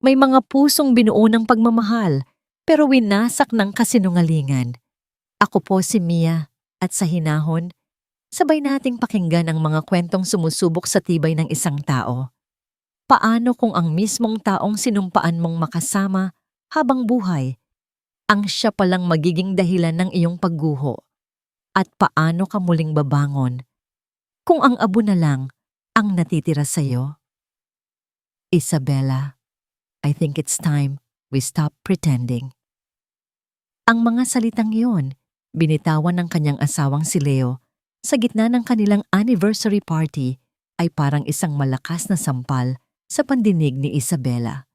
May mga pusong binuo ng pagmamahal, pero winasak ng kasinungalingan. Ako po si Mia, at sa hinahon, sabay nating pakinggan ang mga kwentong sumusubok sa tibay ng isang tao. Paano kung ang mismong taong sinumpaan mong makasama habang buhay, ang siya palang magiging dahilan ng iyong pagguho? At paano ka muling babangon kung ang abo na lang ang natitira sa'yo? Isabella, I think it's time we stop pretending. Ang mga salitang iyon, binitawan ng kanyang asawang si Leo sa gitna ng kanilang anniversary party ay parang isang malakas na sampal sa pandinig ni Isabella.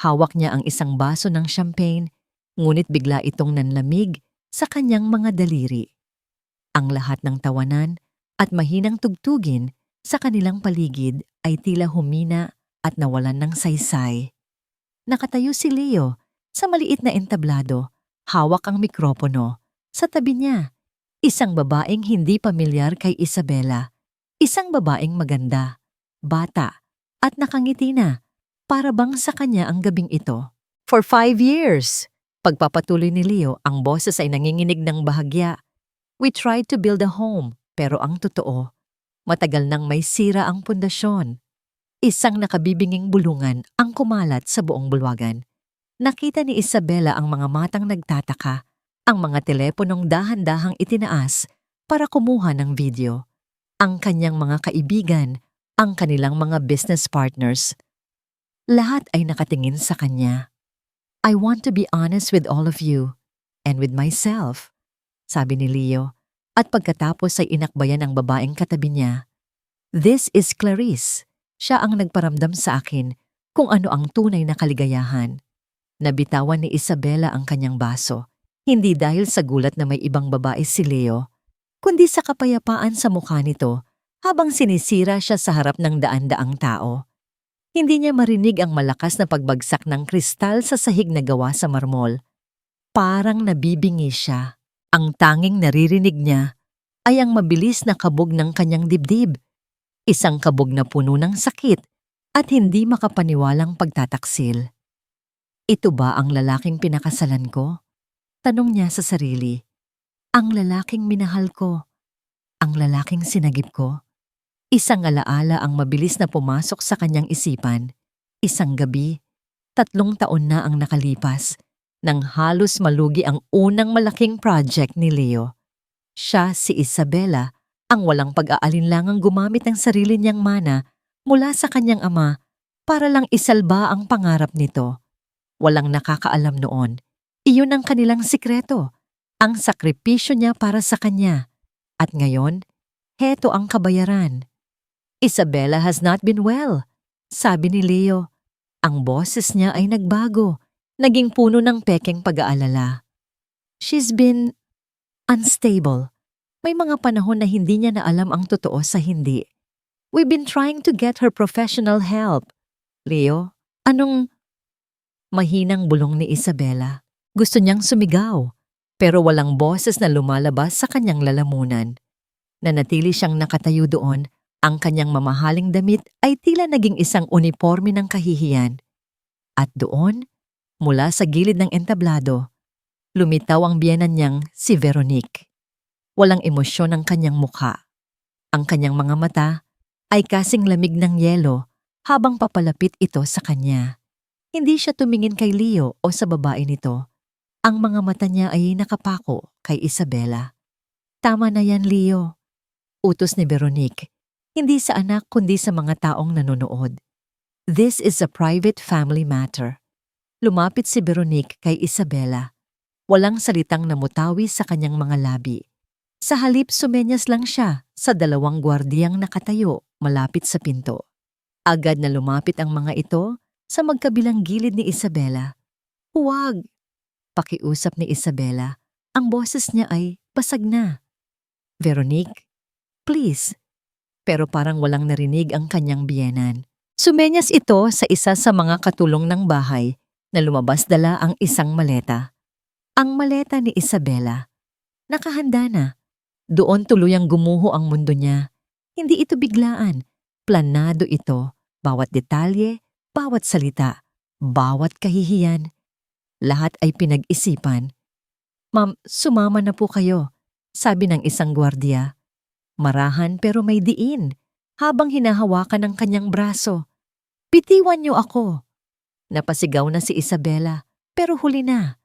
Hawak niya ang isang baso ng champagne, ngunit bigla itong nanlamig sa kanyang mga daliri. Ang lahat ng tawanan at mahinang tugtugin sa kanilang paligid ay tila humina at nawalan ng saysay. Nakatayo si Leo sa maliit na entablado, hawak ang mikropono. Sa tabi niya, isang babaeng hindi pamilyar kay Isabella. Isang babaeng maganda, bata, at nakangiti na, para bang sa kanya ang gabing ito. For 5 years, pagpapatuloy ni Leo, ang boses ay nanginginig ng bahagya. We tried to build a home, pero ang totoo, matagal nang may sira ang pundasyon. Isang nakabibinging bulungan ang kumalat sa buong bulwagan. Nakita ni Isabella ang mga matang nagtataka, ang mga teleponong dahan-dahang itinaas para kumuha ng video. Ang kanyang mga kaibigan, ang kanilang mga business partners. Lahat ay nakatingin sa kanya. I want to be honest with all of you, and with myself, sabi ni Leo, at pagkatapos ay inakbayan ang babaeng katabi niya. This is Clarice. Siya ang nagparamdam sa akin kung ano ang tunay na kaligayahan. Nabitawan ni Isabella ang kanyang baso, hindi dahil sa gulat na may ibang babae si Leo, kundi sa kapayapaan sa mukha nito habang sinisira siya sa harap ng daan-daang tao. Hindi niya marinig ang malakas na pagbagsak ng kristal sa sahig na gawa sa marmol. Parang nabibingi siya. Ang tanging naririnig niya ay ang mabilis na kabog ng kanyang dibdib. Isang kabog na puno ng sakit at hindi makapaniwalang pagtataksil. Ito ba ang lalaking pinakasalan ko? Tanong niya sa sarili. Ang lalaking minahal ko. Ang lalaking sinagip ko. Isang alaala ang mabilis na pumasok sa kanyang isipan. Isang gabi, 3 taon na ang nakalipas, nang halos malugi ang unang malaking project ni Leo. Siya, si Isabella, ang walang pag-aalinlangang gumamit ng sarili niyang mana mula sa kanyang ama para lang isalba ang pangarap nito. Walang nakakaalam noon. Iyon ang kanilang sikreto, ang sakripisyo niya para sa kanya. At ngayon, heto ang kabayaran. Isabella has not been well, sabi ni Leo. Ang boses niya ay nagbago, naging puno ng pekeng pag-aalala. She's been unstable. May mga panahon na hindi niya na alam ang totoo sa hindi. We've been trying to get her professional help. Leo, anong... Mahinang bulong ni Isabella. Gusto niyang sumigaw, pero walang boses na lumalabas sa kanyang lalamunan. Nanatili siyang nakatayo doon, ang kanyang mamahaling damit ay tila naging isang uniforme ng kahihiyan. At doon, mula sa gilid ng entablado, lumitaw ang biyenan niyang si Veronique. Walang emosyon ang kanyang mukha. Ang kanyang mga mata ay kasing lamig ng yelo habang papalapit ito sa kanya. Hindi siya tumingin kay Leo o sa babae nito. Ang mga mata niya ay nakapako kay Isabella. Tama na yan, Leo. Utos ni Veronique. Hindi sa anak kundi sa mga taong nanonood. This is a private family matter. Lumapit si Veronique kay Isabella. Walang salitang namutawi sa kanyang mga labi. Sa halip sumenyas lang siya sa 2 gwardiyang nakatayo malapit sa pinto. Agad na lumapit ang mga ito sa magkabilang gilid ni Isabella. Huwag! Pakiusap ni Isabella. Ang boses niya ay basag na. Veronique, please. Pero parang walang narinig ang kanyang biyenan. Sumenyas ito sa isa sa mga katulong ng bahay na lumabas dala ang isang maleta. Ang maleta ni Isabella. Nakahanda na. Doon tuluyang gumuho ang mundo niya. Hindi ito biglaan. Planado ito. Bawat detalye, bawat salita. bawat kahihiyan, lahat ay pinag-isipan. "Ma'am, sumama na po kayo," sabi ng isang gwardiya. Marahan pero may diin, habang hinahawakan ng kanyang braso. "Bitiwan niyo ako." Napasigaw na si Isabela, pero huli na.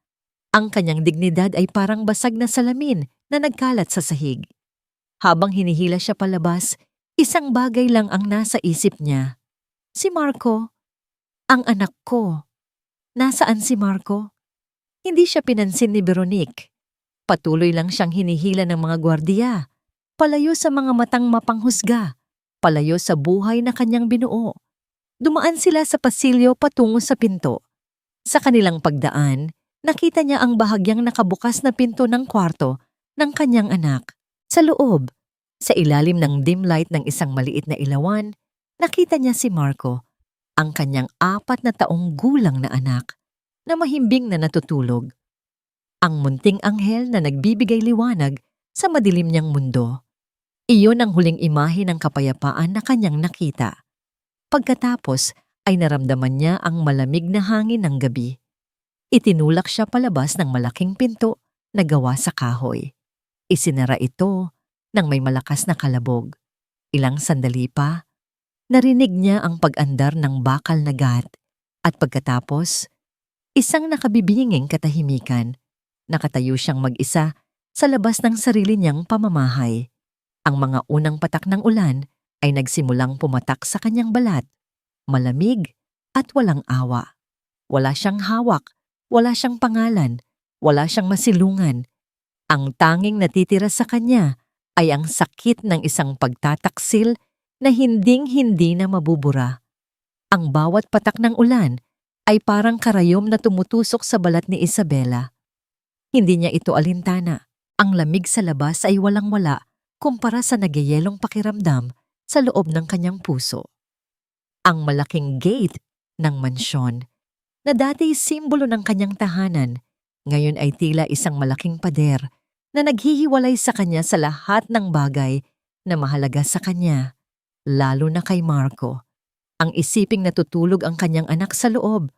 Ang kanyang dignidad ay parang basag na salamin na nagkalat sa sahig. Habang hinihila siya palabas, isang bagay lang ang nasa isip niya. Si Marco, ang anak ko. Nasaan si Marco? Hindi siya pinansin ni Veronique. Patuloy lang siyang hinihila ng mga gwardiya, palayo sa mga matang mapanghusga, palayo sa buhay na kanyang binuo. Dumaan sila sa pasilyo patungo sa pinto. Sa kanilang pagdaan, nakita niya ang bahagyang nakabukas na pinto ng kwarto ng kanyang anak. Sa loob, sa ilalim ng dim light ng isang maliit na ilawan, nakita niya si Marco, ang kanyang 4 na taong gulang na anak, na mahimbing na natutulog. Ang munting anghel na nagbibigay liwanag sa madilim niyang mundo. Iyon ang huling imahe ng kapayapaan na kanyang nakita. Pagkatapos ay naramdaman niya ang malamig na hangin ng gabi. Itinulak siya palabas ng malaking pinto na gawa sa kahoy. Isinara ito ng may malakas na kalabog. Ilang sandali pa, narinig niya ang pag-andar ng bakal na gat at pagkatapos, isang nakabibinging katahimikan. Nakatayo siyang mag-isa sa labas ng sarili niyang pamamahay. Ang mga unang patak ng ulan ay nagsimulang pumatak sa kanyang balat. Malamig at walang awa. Wala siyang hawak, wala siyang pangalan, wala siyang masilungan. Ang tanging natitira sa kanya ay ang sakit ng isang pagtataksil na hinding-hindi na mabubura. Ang bawat patak ng ulan ay parang karayom na tumutusok sa balat ni Isabela. Hindi niya ito alintana. Ang lamig sa labas ay walang-wala kumpara sa nagyayelong pakiramdam sa loob ng kanyang puso. Ang malaking gate ng mansyon, na dati simbolo ng kanyang tahanan, ngayon ay tila isang malaking pader na naghihiwalay sa kanya sa lahat ng bagay na mahalaga sa kanya, lalo na kay Marco. Ang isiping natutulog ang kanyang anak sa loob,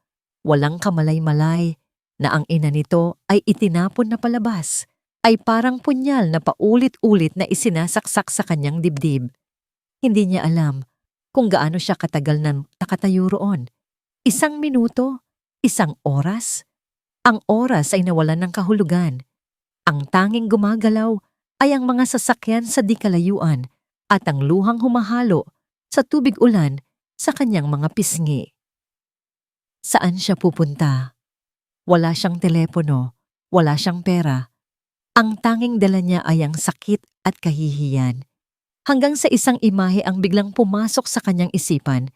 walang kamalay-malay, na ang ina nito ay itinapon na palabas, ay parang punyal na paulit-ulit na isinasaksak sa kanyang dibdib. Hindi niya alam kung gaano siya katagal na nakatayo roon. 1 minuto, 1 oras. Ang oras ay nawalan ng kahulugan. Ang tanging gumagalaw ay ang mga sasakyan sa di kalayuan at ang luhang humahalo sa tubig ulan sa kanyang mga pisngi. Saan siya pupunta? Wala siyang telepono, wala siyang pera. Ang tanging dala niya ay ang sakit at kahihiyan. Hanggang sa isang imahe ang biglang pumasok sa kanyang isipan.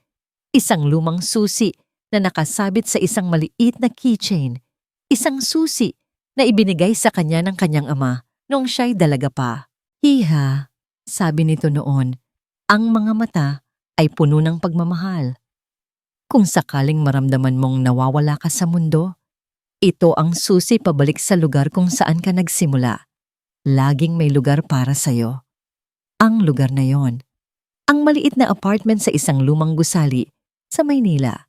Isang lumang susi na nakasabit sa isang maliit na keychain. Isang susi na ibinigay sa kanya ng kanyang ama noong siya'y dalaga pa. "Hiha," sabi nito noon, "ang mga mata ay puno ng pagmamahal. Kung sakaling maramdaman mong nawawala ka sa mundo, ito ang susi pabalik sa lugar kung saan ka nagsimula. Laging may lugar para sa'yo." Ang lugar na yon, ang maliit na apartment sa isang lumang gusali sa Maynila.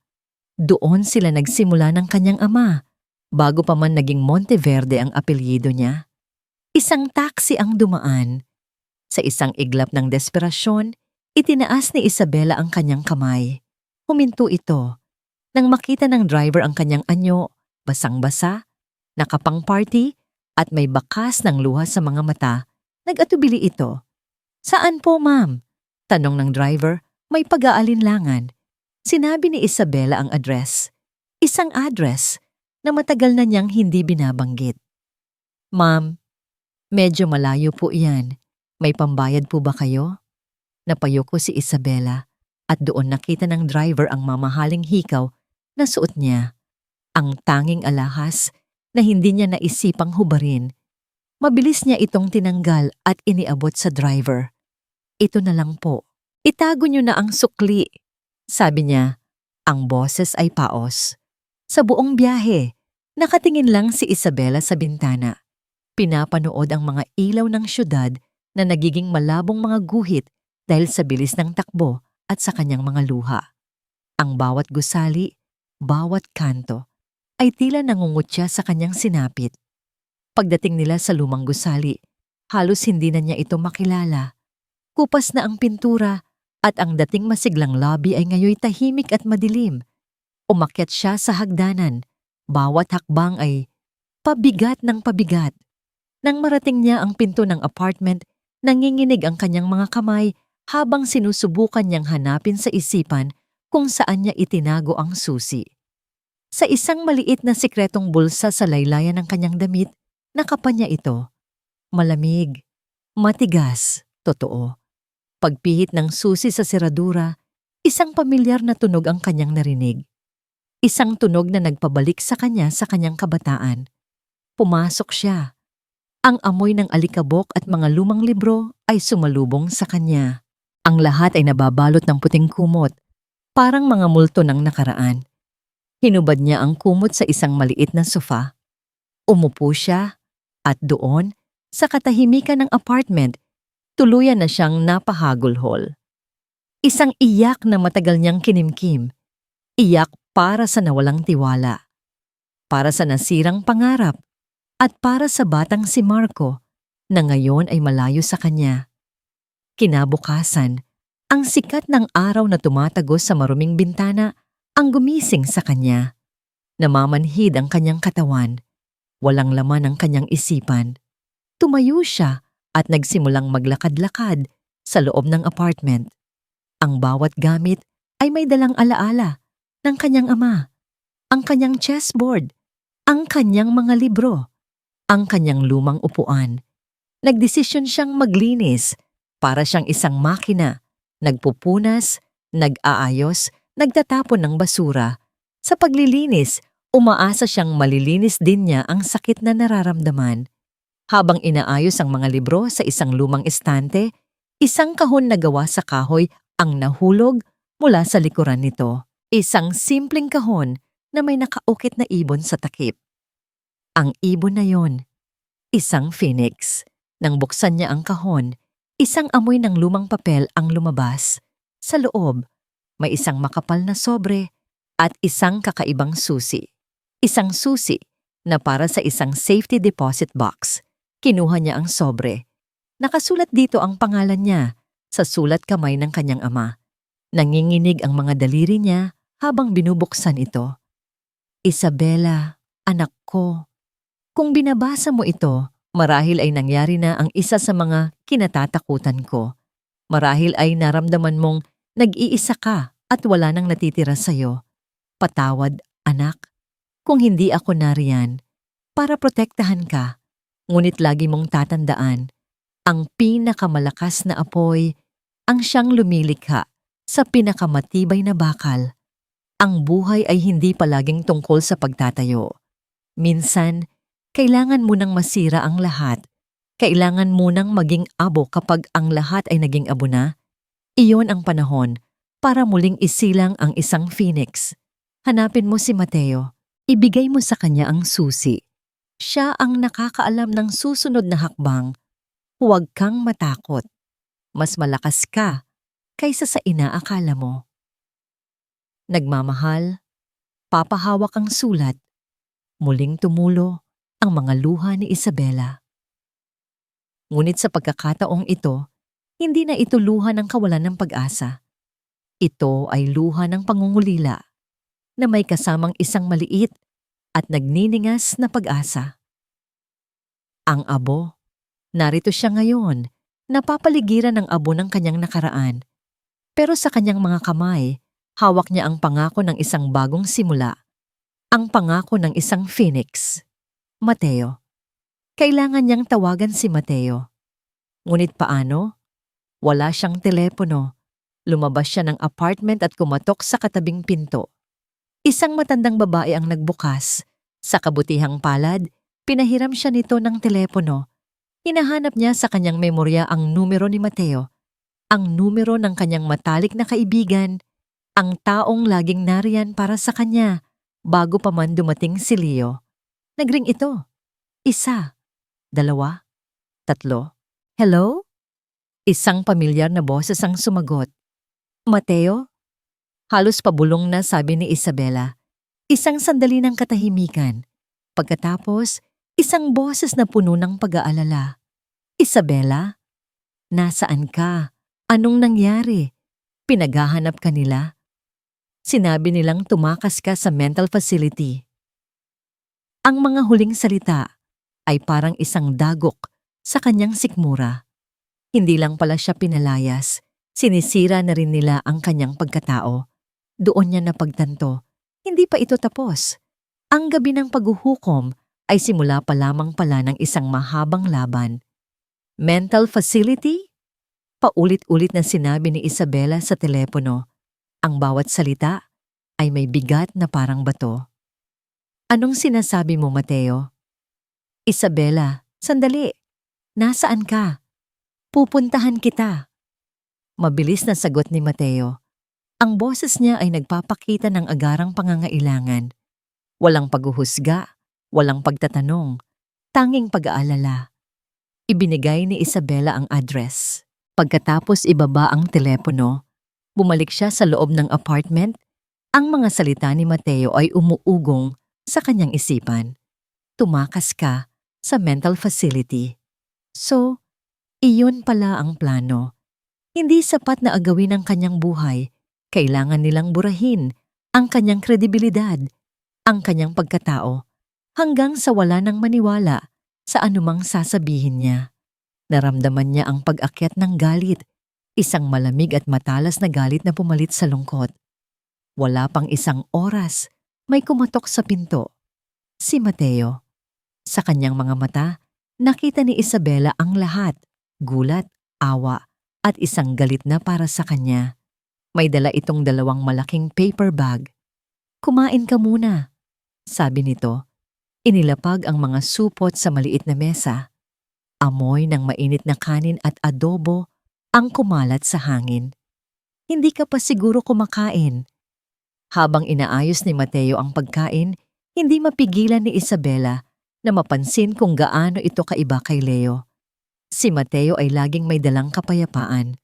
Doon sila nagsimula ng kanyang ama, bago pa man naging Monteverde ang apelyido niya. Isang taxi ang dumaan. Sa isang iglap ng desperasyon, itinaas ni Isabela ang kanyang kamay. Huminto ito. Nang makita ng driver ang kanyang anyo, basang-basa, nakapang-party, at may bakas ng luha sa mga mata, nag-atubili ito. "Saan po, ma'am?" tanong ng driver, may pag-aalinlangan. Sinabi ni Isabela ang address. Isang address na matagal na niyang hindi binabanggit. "Ma'am, medyo malayo po iyan. May pambayad po ba kayo?" Napayoko si Isabela at doon nakita ng driver ang mamahaling hikaw na suot niya. Ang tanging alahas na hindi niya naisipang hubarin. Mabilis niya itong tinanggal at iniabot sa driver. "Ito na lang po. Itago niyo na ang sukli," sabi niya. Ang boses ay paos. Sa buong biyahe, nakatingin lang si Isabela sa bintana. Pinapanood ang mga ilaw ng syudad na nagiging malabong mga guhit dahil sa bilis ng takbo at sa kanyang mga luha. Ang bawat gusali bawat kanto, ay tila nangungutya sa kanyang sinapit. Pagdating nila sa lumang gusali, halos hindi na niya ito makilala. Kupas na ang pintura at ang dating masiglang lobby ay ngayoy tahimik at madilim. Umakyat siya sa hagdanan. Bawat hakbang ay pabigat ng pabigat. Nang marating niya ang pinto ng apartment, nanginginig ang kanyang mga kamay habang sinusubukan niyang hanapin sa isipan kung saan niya itinago ang susi. Sa isang maliit na sikretong bulsa sa laylayan ng kanyang damit, nakapa niya ito. Malamig, matigas, totoo. Pagpihit ng susi sa seradura, isang pamilyar na tunog ang kanyang narinig. Isang tunog na nagpabalik sa kanyang kabataan. Pumasok siya. Ang amoy ng alikabok at mga lumang libro ay sumalubong sa kanya. Ang lahat ay nababalot ng puting kumot, parang mga multo ng nakaraan. Hinubad niya ang kumot sa isang maliit na sofa. Umupo siya at doon, sa katahimikan ng apartment, tuluyan na siyang napahagulhol. Isang iyak na matagal niyang kinimkim. Iyak para sa nawalang tiwala. Para sa nasirang pangarap. At para sa batang si Marco na ngayon ay malayo sa kanya. Kinabukasan, ang sikat ng araw na tumatagos sa maruming bintana ang gumising sa kanya. Namamanhid ang kanyang katawan. Walang laman ang kanyang isipan. Tumayo siya at nagsimulang maglakad-lakad sa loob ng apartment. Ang bawat gamit ay may dalang alaala ng kanyang ama, ang kanyang chessboard, ang kanyang mga libro, ang kanyang lumang upuan. Nagdesisyon siyang maglinis para siyang isang makina, nagpupunas, nag-aayos, nagtatapon ng basura. Sa paglilinis, umaasa siyang malilinis din niya ang sakit na nararamdaman. Habang inaayos ang mga libro sa isang lumang estante, isang kahon na gawa sa kahoy ang nahulog mula sa likuran nito. Isang simpleng kahon na may nakaukit na ibon sa takip. Ang ibon na yon, isang phoenix. Nang buksan niya ang kahon, isang amoy ng lumang papel ang lumabas. Sa loob, may isang makapal na sobre at isang kakaibang susi. Isang susi na para sa isang safety deposit box. Kinuha niya ang sobre. Nakasulat dito ang pangalan niya sa sulat kamay ng kanyang ama. Nanginginig ang mga daliri niya habang binubuksan ito. Isabela, anak ko. Kung binabasa mo ito, marahil ay nangyari na ang isa sa mga kinatatakutan ko. Marahil ay naramdaman mong nag-iisa ka at wala nang natitira sa'yo. Patawad, anak, kung hindi ako nariyan para protektahan ka. Ngunit lagi mong tatandaan, ang pinakamalakas na apoy ang siyang lumilikha sa pinakamatibay na bakal. Ang buhay ay hindi palaging tungkol sa pagtatayo. Minsan, kailangan mo nang masira ang lahat. Kailangan mo nang maging abo kapag ang lahat ay naging abo na. Iyon ang panahon para muling isilang ang isang phoenix. Hanapin mo si Mateo. Ibigay mo sa kanya ang susi. Siya ang nakakaalam ng susunod na hakbang. Huwag kang matakot. Mas malakas ka kaysa sa inaakala mo. Nagmamahal, papahawak ang sulat. Muling tumulo ang mga luha ni Isabela. Ngunit sa pagkakataong ito, hindi na ito luha ng kawalan ng pag-asa. Ito ay luha ng pangungulila na may kasamang isang maliit at nagniningas na pag-asa. Ang abo, narito siya ngayon, napapaligiran ng abo ng kanyang nakaraan. Pero sa kanyang mga kamay, hawak niya ang pangako ng isang bagong simula, ang pangako ng isang phoenix. Mateo. Kailangan niyang tawagan si Mateo. Ngunit paano? Wala siyang telepono. Lumabas siya ng apartment at kumatok sa katabing pinto. Isang matandang babae ang nagbukas. Sa kabutihang palad, pinahiram siya nito ng telepono. Hinahanap niya sa kanyang memorya ang numero ni Mateo, ang numero ng kanyang matalik na kaibigan, ang taong laging nariyan para sa kanya bago pa man dumating si Leo. Nagring ito. 1, 2, 3. Hello? Isang pamilyar na boses ang sumagot. Mateo? Halos pabulong na sabi ni Isabela. Isang sandali ng katahimikan. Pagkatapos, isang boses na puno ng pag-aalala. Isabela, nasaan ka? Anong nangyari? Pinaghahanap ka nila? Sinabi nilang tumakas ka sa mental facility. Ang mga huling salita ay parang isang dagok sa kanyang sikmura. Hindi lang pala siya pinalayas, sinisira na rin nila ang kanyang pagkatao. Doon niya napagtanto, hindi pa ito tapos. Ang gabi ng paghuhukom ay simula pa lamang pala ng isang mahabang laban. Mental facility? Paulit-ulit na sinabi ni Isabela sa telepono. Ang bawat salita ay may bigat na parang bato. Anong sinasabi mo, Mateo? Isabela, sandali. Nasaan ka? Pupuntahan kita. Mabilis na sagot ni Mateo. Ang boses niya ay nagpapakita ng agarang pangangailangan. Walang paghuhusga, walang pagtatanong, tanging pag-aalala. Ibinigay ni Isabela ang address. Pagkatapos ibaba ang telepono, bumalik siya sa loob ng apartment. Ang mga salita ni Mateo ay umuugong sa kanyang isipan. Tumakas ka sa mental facility. So, iyon pala ang plano. Hindi sapat na agawin ang kanyang buhay. Kailangan nilang burahin ang kanyang kredibilidad, ang kanyang pagkatao, hanggang sa wala nang maniwala sa anumang sasabihin niya. Naramdaman niya ang pag-akyat ng galit, isang malamig at matalas na galit na pumalit sa lungkot. Wala pang isang oras, may kumatok sa pinto. Si Mateo. Sa kanyang mga mata, nakita ni Isabela ang lahat, gulat, awa, at isang galit na para sa kanya. May dala itong dalawang malaking paper bag. Kumain ka muna, sabi nito. Inilapag ang mga supot sa maliit na mesa. Amoy ng mainit na kanin at adobo ang kumalat sa hangin. Hindi ka pa siguro kumakain. Habang inaayos ni Mateo ang pagkain, hindi mapigilan ni Isabela na mapansin kung gaano ito kaiba kay Leo. Si Mateo ay laging may dalang kapayapaan.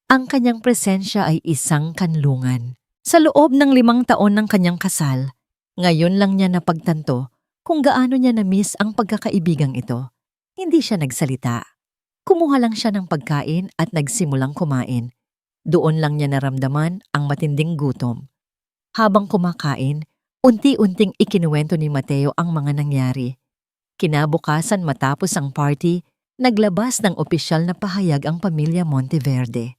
Ang kanyang presensya ay isang kanlungan. Sa loob ng 5 taon ng kanyang kasal, ngayon lang niya napagtanto kung gaano niya na-miss ang pagkakaibigang ito. Hindi siya nagsalita. Kumuha lang siya ng pagkain at nagsimulang kumain. Doon lang niya naramdaman ang matinding gutom. Habang kumakain, unti-unting ikinuwento ni Mateo ang mga nangyari. Kinabukasan matapos ang party, naglabas ng opisyal na pahayag ang pamilya Monteverde.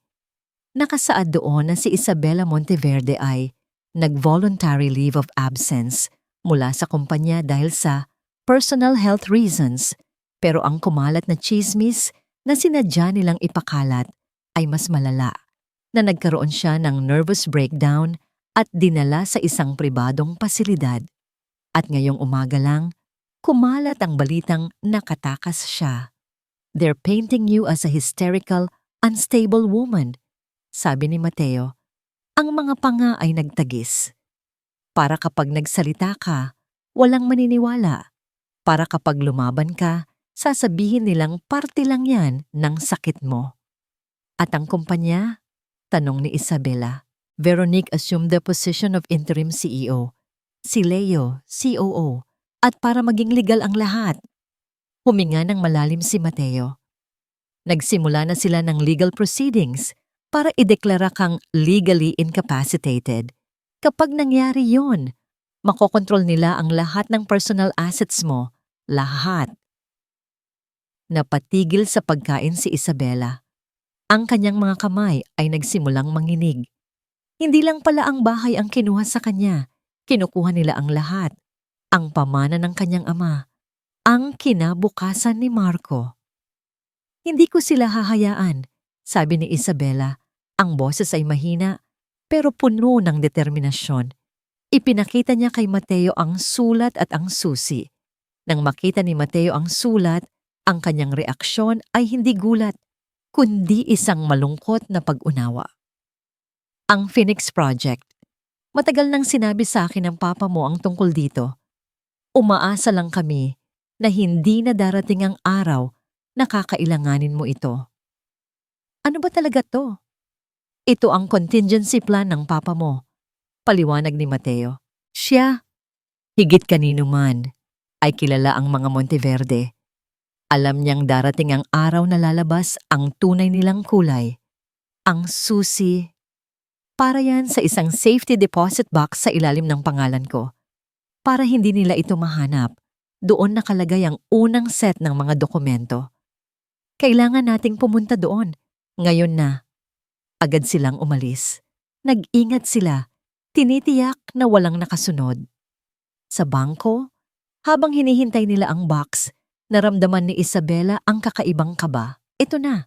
Nakasaad doon na si Isabela Monteverde ay nag-voluntary leave of absence mula sa kumpanya dahil sa personal health reasons, pero ang kumalat na chismis na sinadya nilang ipakalat ay mas malala, na nagkaroon siya ng nervous breakdown at dinala sa isang pribadong pasilidad. At ngayong umaga lang, kumalat ang balitang nakatakas siya. They're painting you as a hysterical, unstable woman, sabi ni Mateo. Ang mga panga ay nagtagis. Para kapag nagsalita ka, walang maniniwala. Para kapag lumaban ka, sasabihin nilang parte lang yan ng sakit mo. At ang kumpanya? Tanong ni Isabela. Veronique assumed the position of interim CEO. Si Leo, COO. At para maging legal ang lahat. Huminga ng malalim si Mateo. Nagsimula na sila ng legal proceedings para ideklara kang legally incapacitated. Kapag nangyari yon, makokontrol nila ang lahat ng personal assets mo. Lahat. Napatigil sa pagkain si Isabela. Ang kanyang mga kamay ay nagsimulang manginig. Hindi lang pala ang bahay ang kinuha sa kanya. Kinukuha nila ang lahat. Ang pamana ng kanyang ama. Ang kinabukasan ni Marco. Hindi ko sila hahayaan, sabi ni Isabela. Ang boses ay mahina, pero puno ng determinasyon. Ipinakita niya kay Mateo ang sulat at ang susi. Nang makita ni Mateo ang sulat, ang kanyang reaksyon ay hindi gulat, kundi isang malungkot na pag-unawa. Ang Phoenix Project. Matagal nang sinabi sa akin ng papa mo ang tungkol dito. Umaasa lang kami na hindi na darating ang araw na kakailanganin mo ito. Ano ba talaga to? Ito ang contingency plan ng papa mo, paliwanag ni Mateo. Siya Higit kanino man ay kilala ang mga Monteverde. Alam niyang darating ang araw na lalabas ang tunay nilang kulay. Ang susi. Para yan sa isang safety deposit box sa ilalim ng pangalan ko. Para hindi nila ito mahanap, doon nakalagay ang unang set ng mga dokumento. Kailangan nating pumunta doon. Ngayon na. Agad silang umalis. Nag-ingat sila. Tinitiyak na walang nakasunod. Sa bangko, habang hinihintay nila ang box, naramdaman ni Isabela ang kakaibang kaba. Ito na.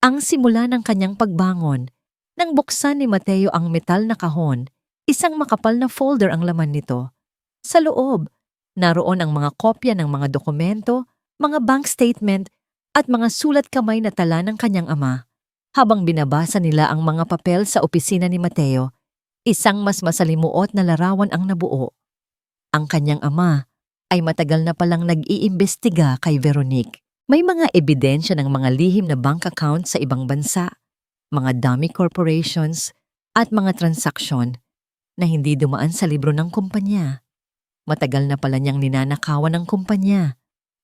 Ang simula ng kanyang pagbangon, nang buksan ni Mateo ang metal na kahon, isang makapal na folder ang laman nito. Sa loob, naroon ang mga kopya ng mga dokumento, mga bank statement, at mga sulat kamay na tala ng kanyang ama. Habang binabasa nila ang mga papel sa opisina ni Mateo, isang mas masalimuot na larawan ang nabuo. Ang kanyang ama ay matagal na palang nag-iimbestiga kay Veronique. May mga ebidensya ng mga lihim na bank account sa ibang bansa, mga dummy corporations, at mga transaksyon na hindi dumaan sa libro ng kumpanya. Matagal na pala niyang ninanakawan ng kumpanya,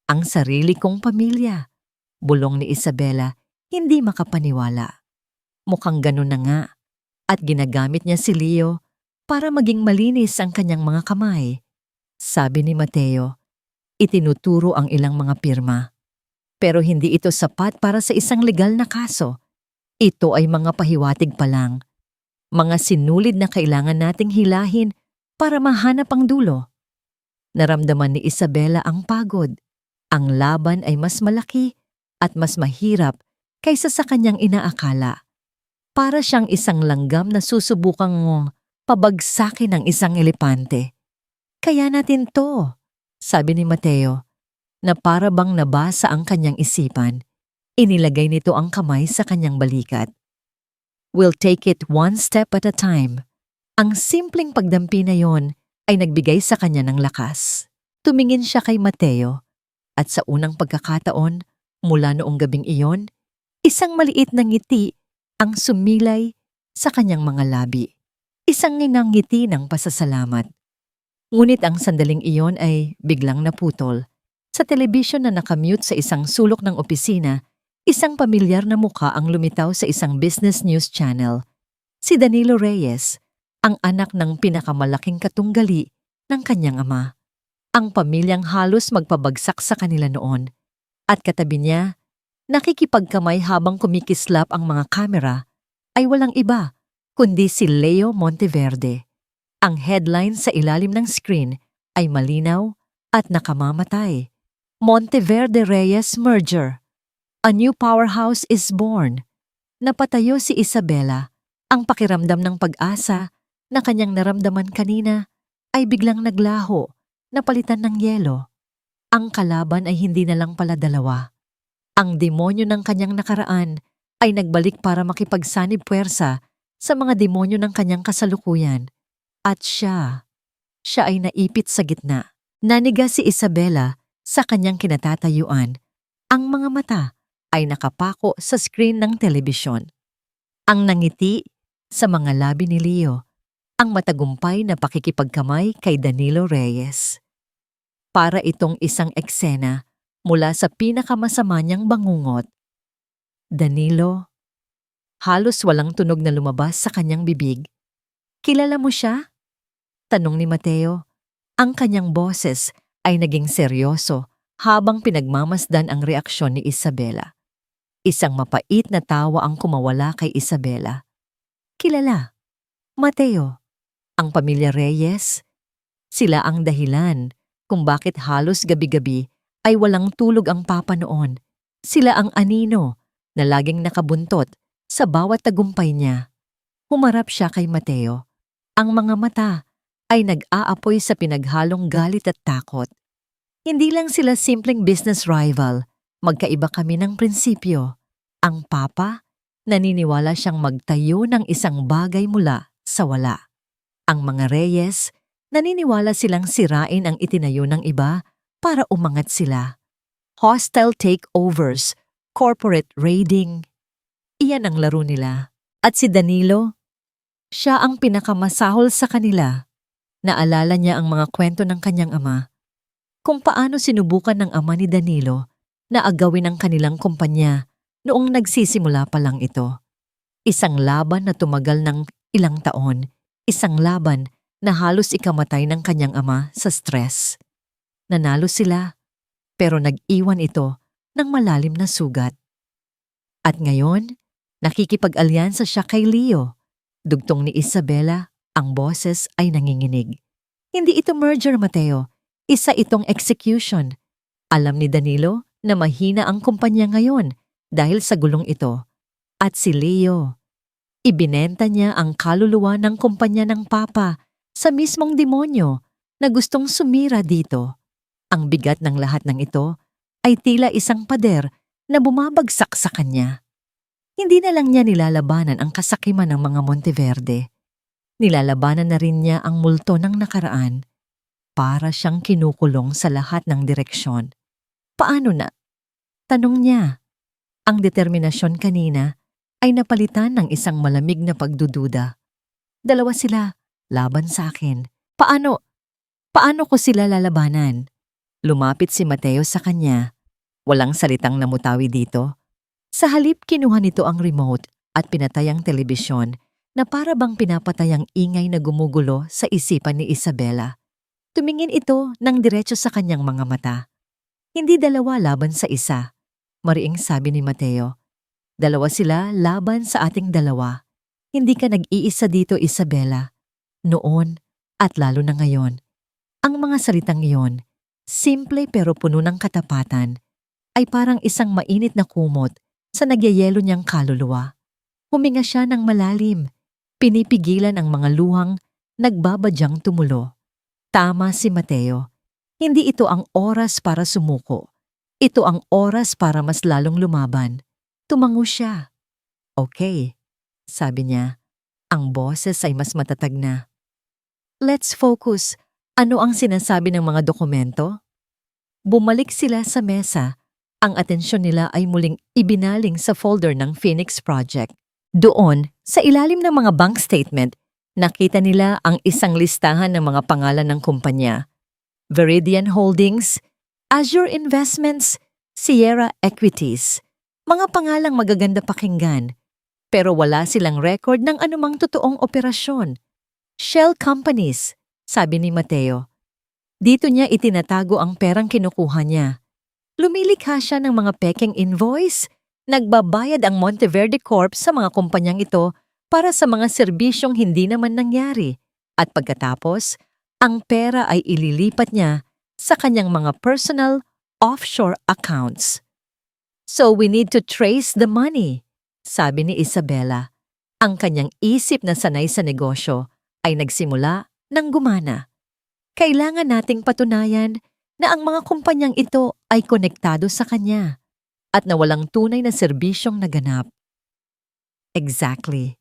ang sarili kong pamilya. Bulong ni Isabela, hindi makapaniwala. Mukhang ganun na nga, at ginagamit niya si Leo para maging malinis ang kanyang mga kamay. Sabi ni Mateo, itinuturo ang ilang mga pirma. Pero hindi ito sapat para sa isang legal na kaso. Ito ay mga pahiwatig pa lang. Mga sinulid na kailangan nating hilahin para mahanap ang dulo. Naramdaman ni Isabela ang pagod. Ang laban ay mas malaki at mas mahirap kaysa sa kanyang inaakala. Para siyang isang langgam na susubukang pabagsakin ng isang elepante. Kaya natin to, sabi ni Mateo, na para bang nabasa ang kanyang isipan. Inilagay nito ang kamay sa kanyang balikat. We'll take it one step at a time. Ang simpleng pagdampi na yon ay nagbigay sa kanya ng lakas. Tumingin siya kay Mateo at sa unang pagkakataon, mula noong gabing iyon, isang maliit na ngiti ang sumilay sa kanyang mga labi. Isang ngiti ng pasasalamat. Ngunit ang sandaling iyon ay biglang naputol. Sa telebisyon na nakamute sa isang sulok ng opisina, isang pamilyar na mukha ang lumitaw sa isang business news channel. Si Danilo Reyes, ang anak ng pinakamalaking katunggali ng kanyang ama. Ang pamilyang halos magpabagsak sa kanila noon. At katabi niya, nakikipagkamay habang kumikislap ang mga kamera, ay walang iba, kundi si Leo Monteverde. Ang headline sa ilalim ng screen ay malinaw at nakamamatay. Monteverde Reyes Merger. A new powerhouse is born. Napatayo si Isabela. Ang pakiramdam ng pag-asa na kanyang naramdaman kanina ay biglang naglaho, napalitan ng yelo. Ang kalaban ay hindi na lang pala dalawa. Ang demonyo ng kanyang nakaraan ay nagbalik para makipagsanib puwersa sa mga demonyo ng kanyang kasalukuyan. At siya ay naipit sa gitna. Naniga si Isabela sa kanyang kinatatayuan. Ang mga mata ay nakapako sa screen ng telebisyon. Ang nangiti sa mga labi ni Leo, ang matagumpay na pakikipagkamay kay Danilo Reyes. Para itong isang eksena mula sa pinakamasama niyang bangungot. Danilo, halos walang tunog na lumabas sa kanyang bibig. Kilala mo siya? Tanong ni Mateo. Ang kanyang boses ay naging seryoso habang pinagmamasdan ang reaksyon ni Isabela. Isang mapait na tawa ang kumawala kay Isabela. Kilala. Mateo. Ang pamilya Reyes. Sila ang dahilan kung bakit halos gabi-gabi ay walang tulog ang papa noon. Sila ang anino na laging nakabuntot sa bawat tagumpay niya. Humarap siya kay Mateo. Ang mga mata ay nag-aapoy sa pinaghalong galit at takot. Hindi lang sila simpleng business rival, magkaiba kami ng prinsipyo. Ang papa, naniniwala siyang magtayo ng isang bagay mula sa wala. Ang mga Reyes, naniniwala silang sirain ang itinayo ng iba para umangat sila. Hostile takeovers, corporate raiding. Iyan ang laro nila. At si Danilo, siya ang pinakamasahol sa kanila. Naalala niya ang mga kwento ng kanyang ama, kung paano sinubukan ng ama ni Danilo na agawin ang kanilang kumpanya noong nagsisimula pa lang ito. Isang laban na tumagal ng ilang taon, isang laban na halos ikamatay ng kanyang ama sa stress. Nanalo sila, pero nag-iwan ito ng malalim na sugat. At ngayon, nakikipag-alyansa siya kay Leo. Dugtong ni Isabela, ang boses ay nanginginig. Hindi ito merger, Mateo. Isa itong execution. Alam ni Danilo na mahina ang kumpanya ngayon dahil sa gulong ito. At si Leo, ibinenta niya ang kaluluwa ng kumpanya ng papa sa mismong demonyo na gustong sumira dito. Ang bigat ng lahat ng ito ay tila isang pader na bumabagsak sa kanya. Hindi na lang niya nilalabanan ang kasakiman ng mga Monteverde. Nilalabanan na rin niya ang multo ng nakaraan. Para siyang kinukulong sa lahat ng direksyon. Paano na? Tanong niya. Ang determinasyon kanina ay napalitan ng isang malamig na pagdududa. Dalawa sila, laban sa akin. Paano ko sila lalabanan? Lumapit si Mateo sa kanya. Walang salitang namutawi dito. Sa halip kinuha nito ang remote at pinatay ang telebisyon na para bang pinapatay ang ingay na gumugulo sa isipan ni Isabela. Tumingin ito ng diretso sa kanyang mga mata. Hindi dalawa laban sa isa. Mariing sabi ni Mateo. Dalawa sila laban sa ating dalawa. Hindi ka nag-iisa dito, Isabela. Noon at lalo na ngayon. Ang mga salitang iyon, simple pero puno ng katapatan, ay parang isang mainit na kumot sa nagyayelo niyang kaluluwa. Huminga siya ng malalim, pinipigilan ang mga luhang nagbabadyang tumulo. Tama si Mateo. Hindi ito ang oras para sumuko. Ito ang oras para mas lalong lumaban. Tumango siya. Okay, sabi niya. Ang boses ay mas matatag na. Let's focus. Ano ang sinasabi ng mga dokumento? Bumalik sila sa mesa. Ang atensyon nila ay muling ibinaling sa folder ng Phoenix Project. Doon, sa ilalim ng mga bank statement, nakita nila ang isang listahan ng mga pangalan ng kumpanya. Veridian Holdings, Azure Investments, Sierra Equities. Mga pangalang magaganda pakinggan, pero wala silang record ng anumang totoong operasyon. Shell companies, sabi ni Mateo. Dito niya itinatago ang perang kinukuha niya. Lumilikha siya ng mga pekeng invoice. Nagbabayad ang Monteverde Corp sa mga kumpanyang ito para sa mga serbisyong hindi naman nangyari. At pagkatapos, ang pera ay ililipat niya sa kanyang mga personal offshore accounts. So we need to trace the money, sabi ni Isabela. Ang kanyang isip na sanay sa negosyo ay nagsimula ng gumana. Kailangan nating patunayan na ang mga kumpanyang ito ay konektado sa kanya at na walang tunay na serbisyong naganap. Exactly.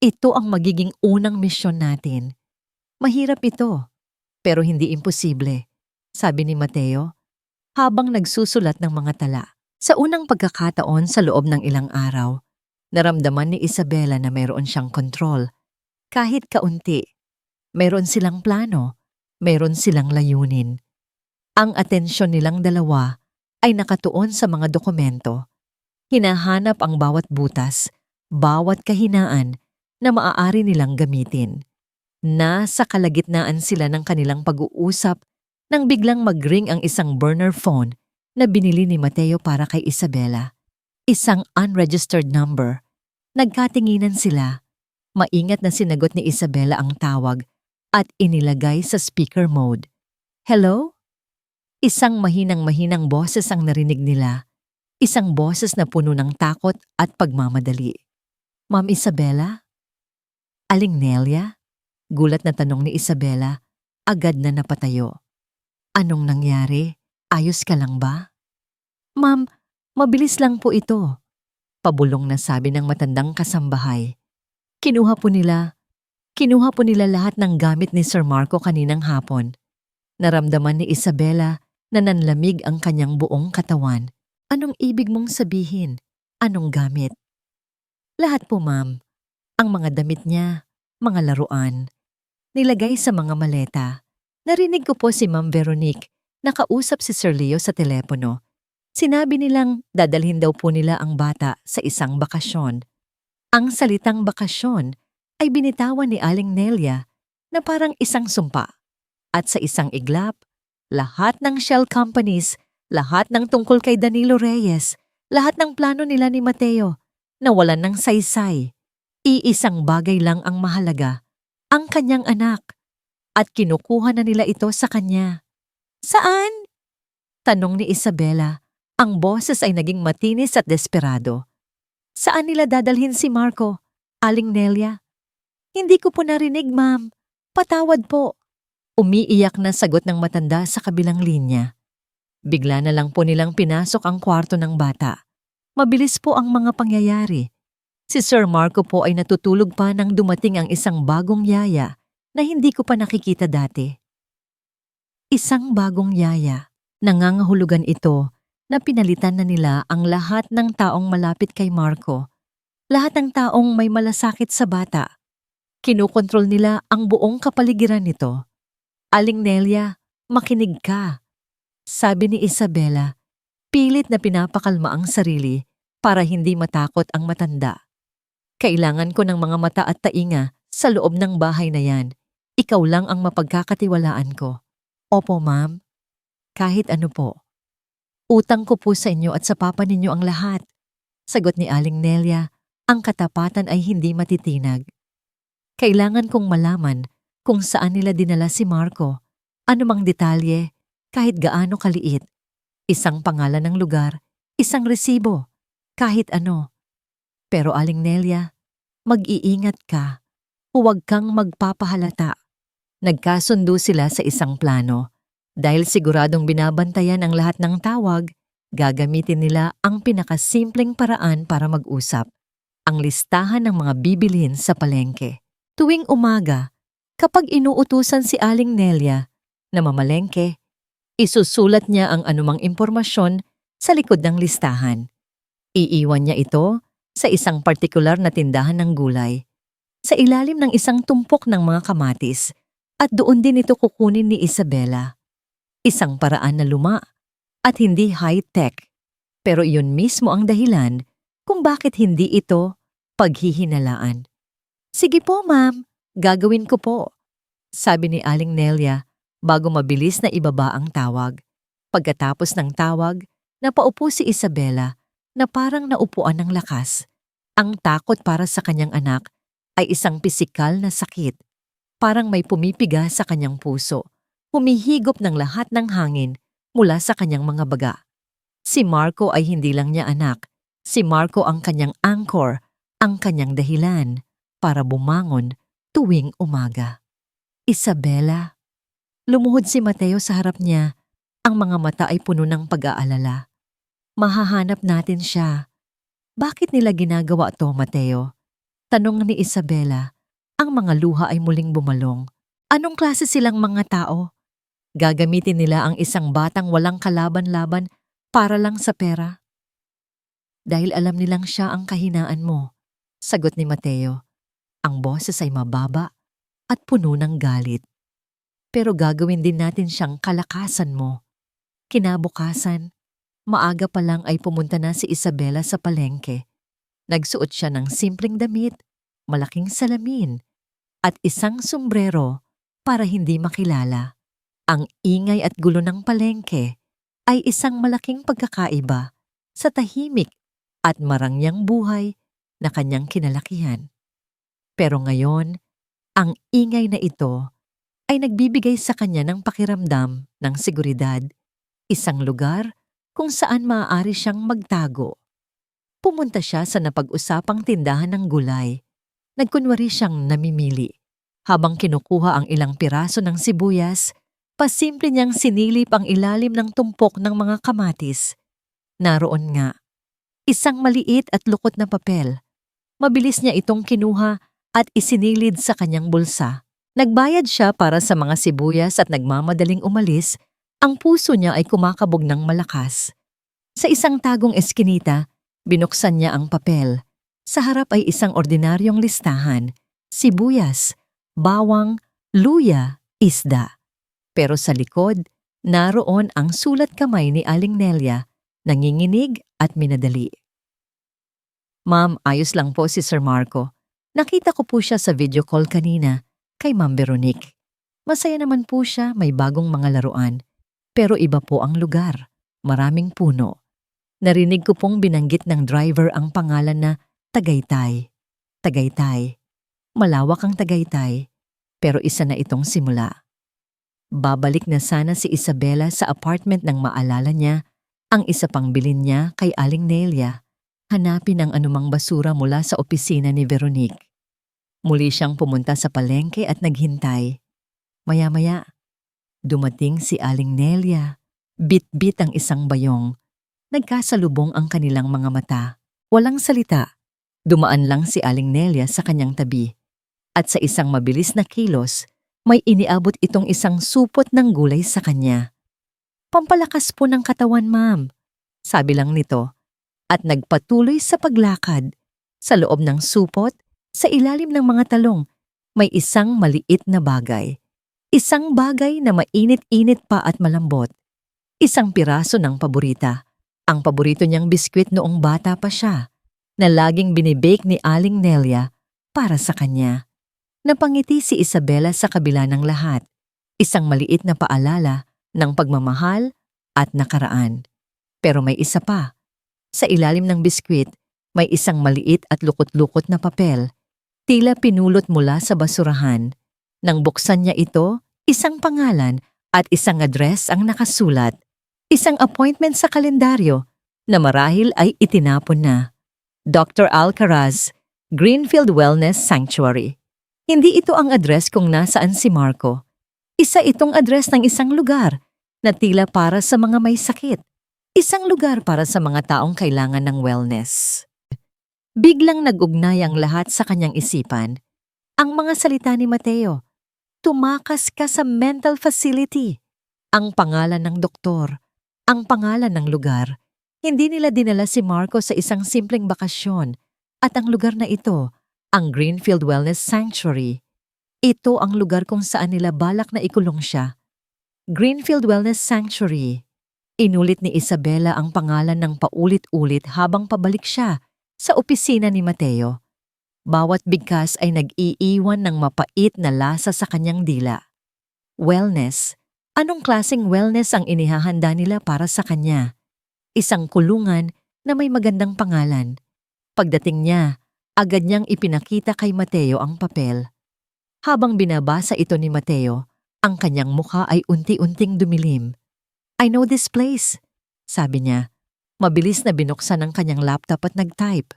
Ito ang magiging unang misyon natin. Mahirap ito, pero hindi imposible, sabi ni Mateo habang nagsusulat ng mga tala. Sa unang pagkakataon sa loob ng ilang araw, naramdaman ni Isabela na mayroon siyang kontrol. Kahit kaunti, mayroon silang plano, mayroon silang layunin. Ang atensyon nilang dalawa ay nakatuon sa mga dokumento. Hinahanap ang bawat butas, bawat kahinaan na maaari nilang gamitin. Nasa kalagitnaan sila ng kanilang pag-uusap nang biglang mag-ring ang isang burner phone na binili ni Mateo para kay Isabela. Isang unregistered number. Nagkatinginan sila. Maingat na sinagot ni Isabela ang tawag at inilagay sa speaker mode. Hello? Isang mahinang-mahinang boses ang narinig nila. Isang boses na puno ng takot at pagmamadali. Ma'am Isabela? Aling Nelia? Gulat na tanong ni Isabela, agad na napatayo. Anong nangyari? Ayos ka lang ba? Ma'am, mabilis lang po ito. Pabulong na sabi ng matandang kasambahay. Kinuha po nila lahat ng gamit ni Sir Marco kaninang hapon. Naramdaman ni Isabela na nanlamig ang kanyang buong katawan. Anong ibig mong sabihin? Anong gamit? Lahat po, ma'am. Ang mga damit niya, mga laruan. nilagay sa mga maleta. Narinig ko po si Ma'am Veronique, nakausap si Sir Leo sa telepono. Sinabi nilang dadalhin daw po nila ang bata sa isang bakasyon. Ang salitang bakasyon ay binitawan ni Aling Nelia na parang isang sumpa. At sa isang iglap, lahat ng shell companies, lahat ng tungkol kay Danilo Reyes, lahat ng plano nila ni Mateo, nawalan ng saysay. Iisang bagay lang ang mahalaga, ang kanyang anak. At kinukuha na nila ito sa kanya. Saan? Tanong ni Isabela. Ang boses ay naging matinis at desperado. Saan nila dadalhin si Marco, Aling Nelia? Hindi ko po narinig, ma'am. Patawad po. Umiiyak na sagot ng matanda sa kabilang linya. Bigla na lang po nilang pinasok ang kwarto ng bata. Mabilis po ang mga pangyayari. Si Sir Marco po ay natutulog pa nang dumating ang isang bagong yaya na hindi ko pa nakikita dati. Isang bagong yaya. Nangangahulugan ito na pinalitan na nila ang lahat ng taong malapit kay Marco. Lahat ng taong may malasakit sa bata. Kinukontrol nila ang buong kapaligiran nito. Aling Nelia, makinig ka. Sabi ni Isabela, pilit na pinapakalma ang sarili para hindi matakot ang matanda. Kailangan ko ng mga mata at tainga sa loob ng bahay na yan. Ikaw lang ang mapagkakatiwalaan ko. Opo, ma'am. Kahit ano po. Utang ko po sa inyo at sa papa ninyo ang lahat. Sagot ni Aling Nelia, ang katapatan ay hindi matitinag. Kailangan kong malaman kung saan nila dinala si Marco. Anumang detalye, kahit gaano kaliit. Isang pangalan ng lugar, isang resibo, kahit ano. Pero Aling Nelia, mag-iingat ka. Huwag kang magpapahalata. Nagkasundo sila sa isang plano. Dahil siguradong binabantayan ang lahat ng tawag, gagamitin nila ang pinakasimpleng paraan para mag-usap. Ang listahan ng mga bibilhin sa palengke. Tuwing umaga, kapag inuutusan si Aling Nelia na mamalengke, isusulat niya ang anumang impormasyon sa likod ng listahan. Iiwan niya ito sa isang partikular na tindahan ng gulay, sa ilalim ng isang tumpok ng mga kamatis, at doon din ito kukunin ni Isabela. Isang paraan na luma at hindi high-tech, pero iyon mismo ang dahilan kung bakit hindi ito paghihinalaan. Sige po, ma'am. Gagawin ko po. Sabi ni Aling Nelia bago mabilis na ibaba ang tawag. Pagkatapos ng tawag, napaupo si Isabela na parang naupuan ng lakas. Ang takot para sa kanyang anak ay isang pisikal na sakit. Parang may pumipiga sa kanyang puso. Humihigop ng lahat ng hangin mula sa kanyang mga baga. Si Marco ay hindi lang niya anak. Si Marco ang kanyang anchor, ang kanyang dahilan para bumangon tuwing umaga. Isabela. Lumuhod si Mateo sa harap niya. Ang mga mata ay puno ng pag-aalala. Mahahanap natin siya. Bakit nila ginagawa to, Mateo? Tanong ni Isabela. Ang mga luha ay muling bumalong. Anong klase silang mga tao? Gagamitin nila ang isang batang walang kalaban-laban para lang sa pera? Dahil alam nilang siya ang kahinaan mo, sagot ni Mateo. Ang boses ay mababa at puno ng galit. Pero gagawin din natin siyang kalakasan mo. Kinabukasan, maaga pa lang ay pumunta na si Isabela sa palengke. Nagsuot siya ng simpleng damit, malaking salamin, at isang sombrero para hindi makilala. Ang ingay at gulo ng palengke ay isang malaking pagkakaiba sa tahimik at marangyang buhay na kanyang kinalakihan. Pero ngayon, ang ingay na ito ay nagbibigay sa kanya ng pakiramdam ng seguridad, isang lugar kung saan maaari siyang magtago. Pumunta siya sa napag-usapang tindahan ng gulay. Nagkunwari siyang namimili. Habang kinukuha ang ilang piraso ng sibuyas, pasimple niyang sinilip ang ilalim ng tumpok ng mga kamatis. Naroon nga, isang maliit at lukot na papel. Mabilis niya itong kinuha at isinilid sa kanyang bulsa. Nagbayad siya para sa mga sibuyas at nagmamadaling umalis, ang puso niya ay kumakabog ng malakas. Sa isang tagong eskinita, binuksan niya ang papel. Sa harap ay isang ordinaryong listahan, sibuyas, bawang, luya, isda. Pero sa likod, naroon ang sulat kamay ni Aling Nelia, nanginginig at minadali. Ma'am, ayos lang po si Sir Marco. Nakita ko po siya sa video call kanina kay Ma'am Veronique. Masaya naman po siya, may bagong mga laruan. Pero iba po ang lugar, maraming puno. Narinig ko pong binanggit ng driver ang pangalan na Tagaytay. Tagaytay. Malawak ang Tagaytay, pero isa na itong simula. Babalik na sana si Isabela sa apartment nang maalala niya ang isa pang bilin niya kay Aling Nelia. Hanapin ang anumang basura mula sa opisina ni Veronique. Muli siyang pumunta sa palengke at naghintay. Maya-maya, dumating si Aling Nelia. Bit-bit ang isang bayong. Nagkasalubong ang kanilang mga mata. Walang salita. Dumaan lang si Aling Nelia sa kanyang tabi. At sa isang mabilis na kilos, may iniabot itong isang supot ng gulay sa kanya. Pampalakas po ng katawan, ma'am, sabi lang nito. At nagpatuloy sa paglakad. Sa loob ng supot, sa ilalim ng mga talong, may isang maliit na bagay. Isang bagay na mainit-init pa at malambot. Isang piraso ng paborita. Ang paborito niyang biskwit noong bata pa siya, na laging binibake ni Aling Nelia para sa kanya. Napangiti si Isabela sa kabila ng lahat. Isang maliit na paalala ng pagmamahal at nakaraan. Pero may isa pa. Sa ilalim ng biskwit, may isang maliit at lukot-lukot na papel. Tila pinulot mula sa basurahan. Nang buksan niya ito, isang pangalan at isang address ang nakasulat. Isang appointment sa kalendaryo na marahil ay itinapon na. Dr. Alcaraz, Greenfield Wellness Sanctuary. Hindi ito ang address kung nasaan si Marco. Isa itong address ng isang lugar na tila para sa mga may sakit. Isang lugar para sa mga taong kailangan ng wellness. Biglang nag-ugnay ang lahat sa kanyang isipan. Ang mga salita ni Mateo, tumakas ka sa mental facility. Ang pangalan ng doktor, ang pangalan ng lugar. Hindi nila dinala si Marco sa isang simpleng bakasyon at ang lugar na ito, ang Greenfield Wellness Sanctuary. Ito ang lugar kung saan nila balak na ikulong siya. Greenfield Wellness Sanctuary. Inulit ni Isabela ang pangalan ng paulit-ulit habang pabalik siya sa opisina ni Mateo. Bawat bigkas ay nag-iiwan ng mapait na lasa sa kanyang dila. Wellness. Anong klaseng wellness ang inihahanda nila para sa kanya? Isang kulungan na may magandang pangalan. Pagdating niya, agad niyang ipinakita kay Mateo ang papel. Habang binabasa ito ni Mateo, ang kanyang mukha ay unti-unting dumilim. I know this place, sabi niya. Mabilis na binuksan ang kanyang laptop at nag-type.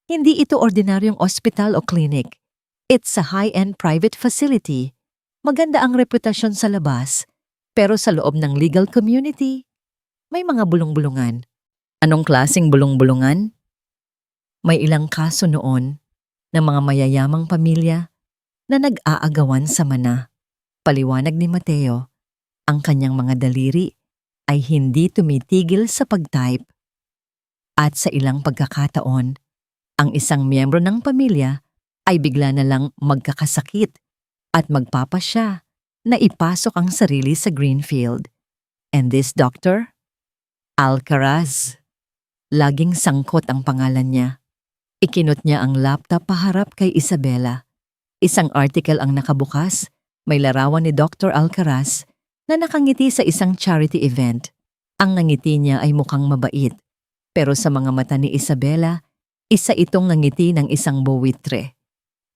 Hindi ito ordinaryong ospital o clinic. It's a high-end private facility. Maganda ang reputasyon sa labas, pero sa loob ng legal community, may mga bulong-bulungan. Anong klaseng bulong-bulungan? May ilang kaso noon ng mga mayayamang pamilya na nag-aagawan sa mana. Paliwanag ni Mateo, ang kanyang mga daliri ay hindi tumitigil sa pag-type. At sa ilang pagkakataon, ang isang miyembro ng pamilya ay bigla na lang magkakasakit at magpapasya na ipasok ang sarili sa Greenfield. And this doctor? Alcaraz. Laging sangkot ang pangalan niya. Ikinot niya ang laptop paharap kay Isabela. Isang article ang nakabukas, may larawan ni Dr. Alcaraz na nakangiti sa isang charity event. Ang ngiti niya ay mukhang mabait, pero sa mga mata ni Isabela, isa itong ngiti ng isang buwitre.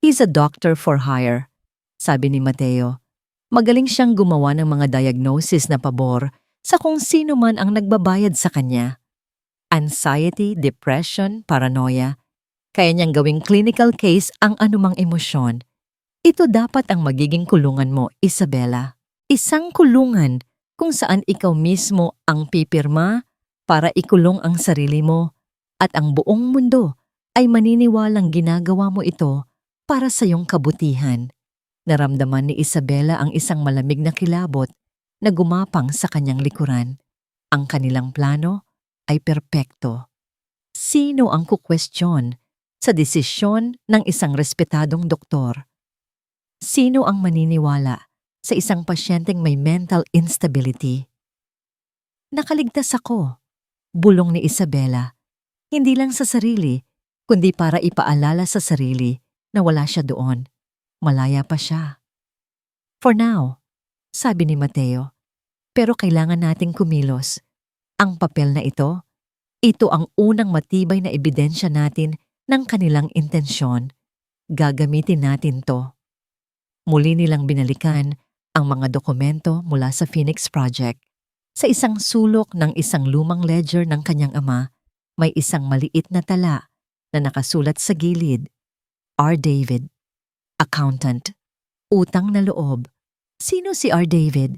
He's a doctor for hire, sabi ni Mateo. Magaling siyang gumawa ng mga diagnosis na pabor sa kung sino man ang nagbabayad sa kanya. Anxiety, depression, paranoia. Kaya niyang gawing clinical case ang anumang emosyon. Ito dapat ang magiging kulungan mo, Isabela. Isang kulungan kung saan ikaw mismo ang pipirma para ikulong ang sarili mo at ang buong mundo ay maniniwalang ginagawa mo ito para sa iyong kabutihan. Naramdaman ni Isabela ang isang malamig na kilabot na gumapang sa kanyang likuran. Ang kanilang plano ay perpekto. Sino ang kukwestiyon sa desisyon ng isang respetadong doktor? Sino ang maniniwala sa isang pasyenteng may mental instability? Nakaligtas ako, bulong ni Isabela. Hindi lang sa sarili, kundi para ipaalala sa sarili na wala siya doon. Malaya pa siya. For now, sabi ni Mateo, pero kailangan nating kumilos. Ang papel na ito ang unang matibay na ebidensya natin ng kanilang intensyon. Gagamitin natin to. Muli nilang binalikan ang mga dokumento mula sa Phoenix Project. Sa isang sulok ng isang lumang ledger ng kanyang ama, may isang maliit na tala na nakasulat sa gilid. R. David, accountant, utang na loob. Sino si R. David?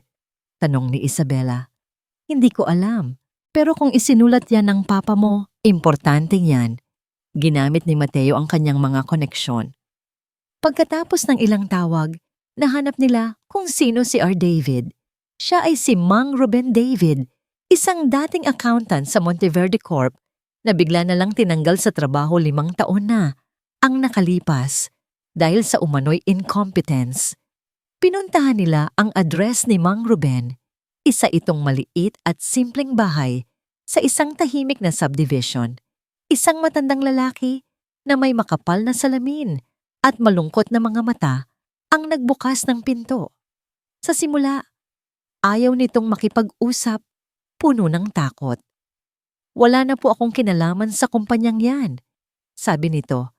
Tanong ni Isabela. Hindi ko alam, pero kung isinulat yan ng papa mo, importante yan. Ginamit ni Mateo ang kanyang mga koneksyon. Pagkatapos ng ilang tawag, nahanap nila kung sino si R. David. Siya ay si Mang Ruben David, isang dating accountant sa Monteverde Corp na bigla na lang tinanggal sa trabaho 5 taon na ang nakalipas dahil sa umano'y incompetence. Pinuntahan nila ang address ni Mang Ruben, isa itong maliit at simpleng bahay sa isang tahimik na subdivision. Isang matandang lalaki na may makapal na salamin at malungkot na mga mata ang nagbukas ng pinto. Sa simula, ayaw nitong makipag-usap, puno ng takot. Wala na po akong kinalaman sa kumpanyang yan, sabi nito.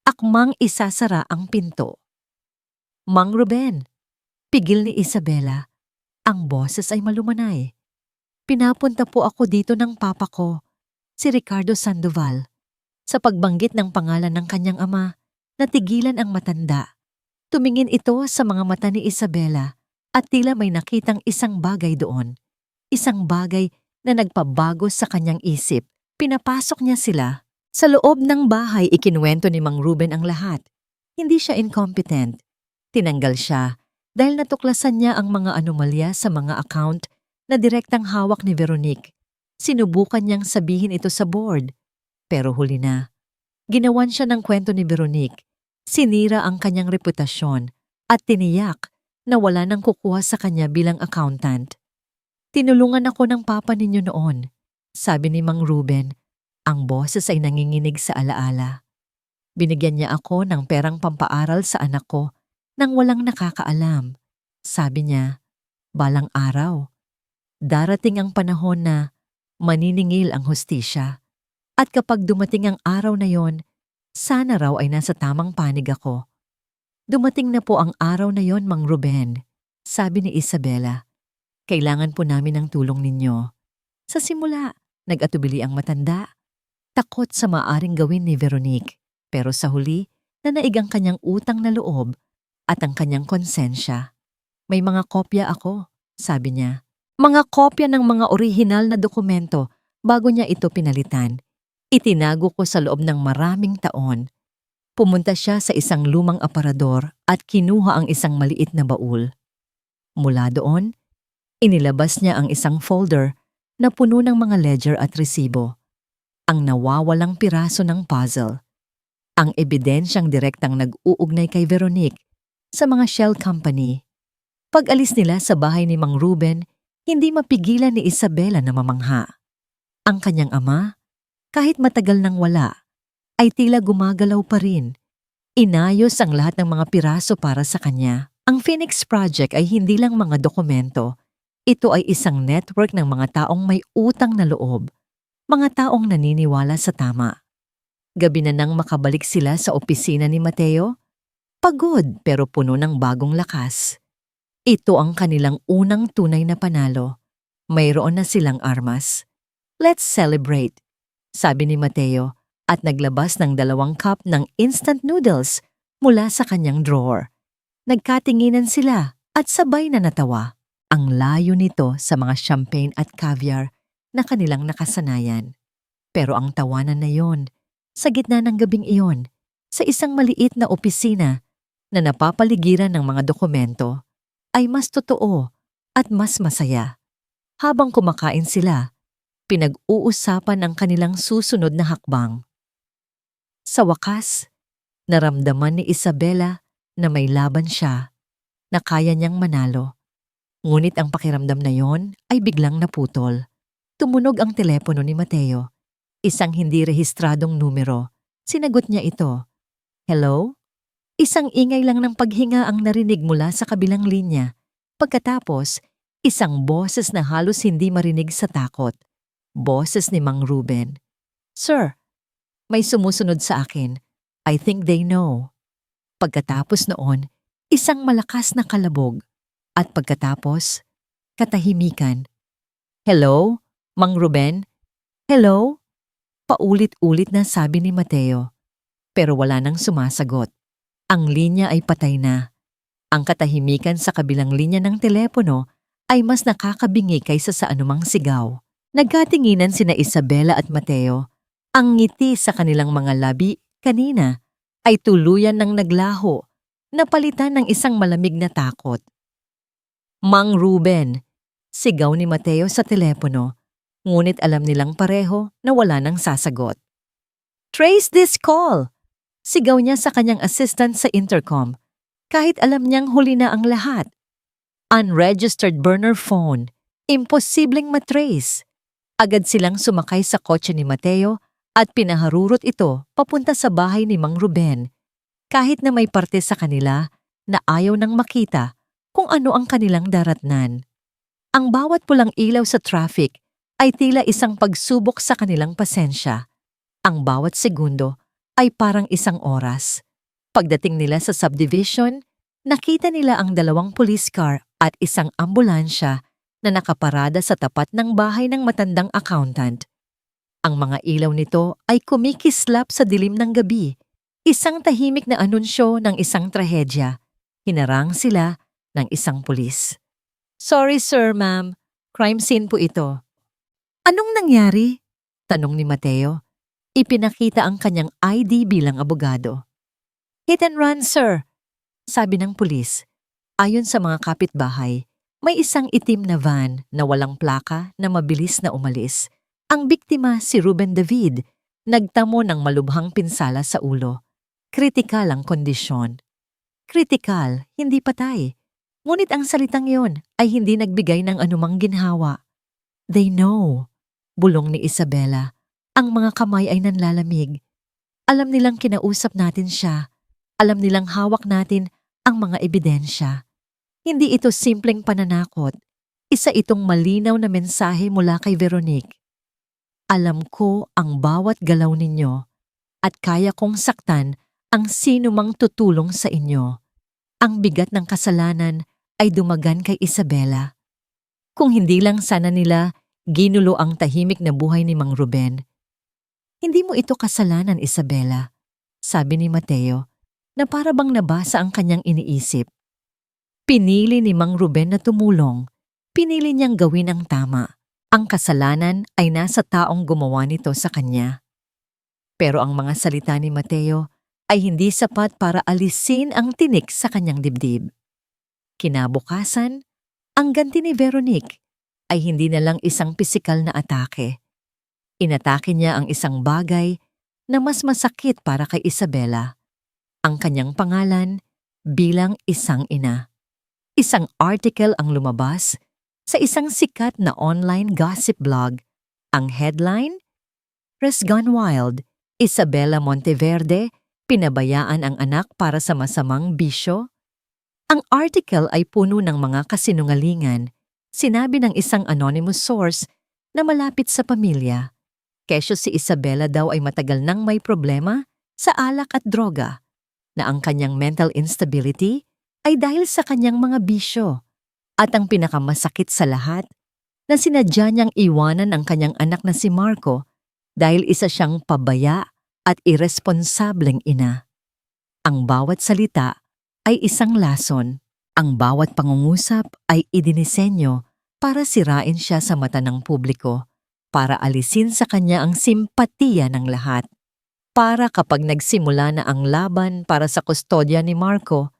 Akmang isasara ang pinto. Mang Ruben, pigil ni Isabela. Ang boses ay malumanay. Pinapunta po ako dito ng papa ko, si Ricardo Sandoval. Sa pagbanggit ng pangalan ng kanyang ama, natigilan ang matanda. Tumingin ito sa mga mata ni Isabela at tila may nakitang isang bagay doon. Isang bagay na nagpabago sa kanyang isip. Pinapasok niya sila. Sa loob ng bahay, ikinuwento ni Mang Ruben ang lahat. Hindi siya incompetent. Tinanggal siya dahil natuklasan niya ang mga anomalya sa mga account na direktang hawak ni Veronique. Sinubukan niyang sabihin ito sa board, pero huli na. Ginawan siya ng kwento ni Veronique. Sinira ang kanyang reputasyon at tiniyak na wala nang kukuha sa kanya bilang accountant. Tinulungan ako ng papa ninyo noon, sabi ni Mang Ruben. Ang boses ay nanginginig sa alaala. Binigyan niya ako ng perang pampaaral sa anak ko nang walang nakakaalam. Sabi niya, balang araw, darating ang panahon na maniningil ang hustisya. At kapag dumating ang araw na yon, sana raw ay nasa tamang panig ako. Dumating na po ang araw na yon, Mang Ruben, sabi ni Isabela. Kailangan po namin ng tulong ninyo. Sa simula, nag-atubili ang matanda. Takot sa maaring gawin ni Veronique, pero sa huli, nanaig ang kanyang utang na loob at ang kanyang konsensya. May mga kopya ako, sabi niya. Mga kopya ng mga orihinal na dokumento bago niya ito pinalitan. Itinago ko sa loob ng maraming taon. Pumunta siya sa isang lumang aparador at kinuha ang isang maliit na baul. Mula doon, inilabas niya ang isang folder na puno ng mga ledger at resibo. Ang nawawalang piraso ng puzzle. Ang ebidensyang direktang nag-uugnay kay Veronique sa mga shell company. Pag-alis nila sa bahay ni Mang Ruben, hindi mapigilan ni Isabela na mamangha. Ang kanyang ama, kahit matagal nang wala, ay tila gumagalaw pa rin. Inayos ang lahat ng mga piraso para sa kanya. Ang Phoenix Project ay hindi lang mga dokumento. Ito ay isang network ng mga taong may utang na loob. Mga taong naniniwala sa tama. Gabi na nang makabalik sila sa opisina ni Mateo. Pagod pero puno ng bagong lakas. Ito ang kanilang unang tunay na panalo. Mayroon na silang armas. Let's celebrate, sabi ni Mateo at naglabas ng 2 cup ng instant noodles mula sa kanyang drawer. Nagkatinginan sila at sabay na natawa. Ang layo nito sa mga champagne at caviar na kanilang nakasanayan. Pero ang tawanan na yon, sa gitna ng gabing iyon, sa isang maliit na opisina na napapaligiran ng mga dokumento, ay mas totoo at mas masaya. Habang kumakain sila, pinag-uusapan ang kanilang susunod na hakbang. Sa wakas, naramdaman ni Isabela na may laban siya. na kaya niyang manalo. Ngunit ang pakiramdam na yon ay biglang naputol. Tumunog ang telepono ni Mateo. Isang hindi rehistradong numero. Sinagot niya ito. Hello? Isang ingay lang ng paghinga ang narinig mula sa kabilang linya. Pagkatapos, isang boses na halos hindi marinig sa takot. Boses ni Mang Ruben. Sir, may sumusunod sa akin. I think they know. Pagkatapos noon, isang malakas na kalabog. At pagkatapos, katahimikan. Hello, Mang Ruben? Hello? Paulit-ulit na sabi ni Mateo. Pero wala nang sumasagot. Ang linya ay patay na. Ang katahimikan sa kabilang linya ng telepono ay mas nakakabingi kaysa sa anumang sigaw. Nagkatinginan sina Isabela at Mateo. Ang ngiti sa kanilang mga labi kanina ay tuluyan ng naglaho, napalitan ng isang malamig na takot. Mang Ruben, sigaw ni Mateo sa telepono, ngunit alam nilang pareho na wala nang sasagot. Trace this call! Sigaw niya sa kanyang assistant sa intercom, kahit alam niyang huli na ang lahat. Unregistered burner phone, imposibleng matrace. Agad silang sumakay sa kotse ni Mateo at pinaharurot ito papunta sa bahay ni Mang Ruben, kahit na may parte sa kanila na ayaw nang makita kung ano ang kanilang daratnan. Ang bawat pulang ilaw sa traffic ay tila isang pagsubok sa kanilang pasensya. Ang bawat segundo ay parang isang oras. Pagdating nila sa subdivision, nakita nila ang 2 police car at isang ambulansya na nakaparada sa tapat ng bahay ng matandang accountant. Ang mga ilaw nito ay kumikislap sa dilim ng gabi, isang tahimik na anunsyo ng isang trahedya. Hinarang sila ng isang pulis. Sorry sir, ma'am. Crime scene po ito. Anong nangyari? Tanong ni Mateo. Ipinakita ang kanyang ID bilang abogado. Hit and run, sir, sabi ng pulis. Ayon sa mga kapitbahay, may isang itim na van na walang plaka na mabilis na umalis. Ang biktima si Ruben David, nagtamo ng malubhang pinsala sa ulo. Kritikal ang kondisyon. Kritikal, hindi patay. Ngunit ang salitang yon ay hindi nagbigay ng anumang ginhawa. They know, bulong ni Isabela. Ang mga kamay ay nanlalamig. Alam nilang kinausap natin siya. Alam nilang hawak natin ang mga ebidensya. Hindi ito simpleng pananakot. Isa itong malinaw na mensahe mula kay Veronique. Alam ko ang bawat galaw ninyo at kaya kong saktan ang sino mang tutulong sa inyo. Ang bigat ng kasalanan ay dumagan kay Isabela. Kung hindi lang sana nila ginulo ang tahimik na buhay ni Mang Ruben. Hindi mo ito kasalanan, Isabela, sabi ni Mateo, na para bang nabasa ang kanyang iniisip. Pinili ni Mang Ruben na tumulong. Pinili niyang gawin ang tama. Ang kasalanan ay nasa taong gumawa nito sa kanya. Pero ang mga salita ni Mateo ay hindi sapat para alisin ang tinik sa kanyang dibdib. Kinabukasan, ang ganti ni Veronique ay hindi na lang isang pisikal na atake. Inatake niya ang isang bagay na mas masakit para kay Isabela. Ang kanyang pangalan bilang isang ina. Isang article ang lumabas sa isang sikat na online gossip blog. Ang headline, Press Gone Wild, Isabela Monteverde, pinabayaan ang anak para sa masamang bisyo. Ang article ay puno ng mga kasinungalingan. Sinabi ng isang anonymous source na malapit sa pamilya. Kesyo si Isabela daw ay matagal nang may problema sa alak at droga, na ang kanyang mental instability ay dahil sa kanyang mga bisyo, at ang pinakamasakit sa lahat, na sinadya niyang iwanan ang kanyang anak na si Marco dahil isa siyang pabaya at irresponsableng ina. Ang bawat salita ay isang lason. Ang bawat pangungusap ay idinisenyo para sirain siya sa mata ng publiko, para alisin sa kanya ang simpatiya ng lahat. Para kapag nagsimula na ang laban para sa kustodya ni Marco,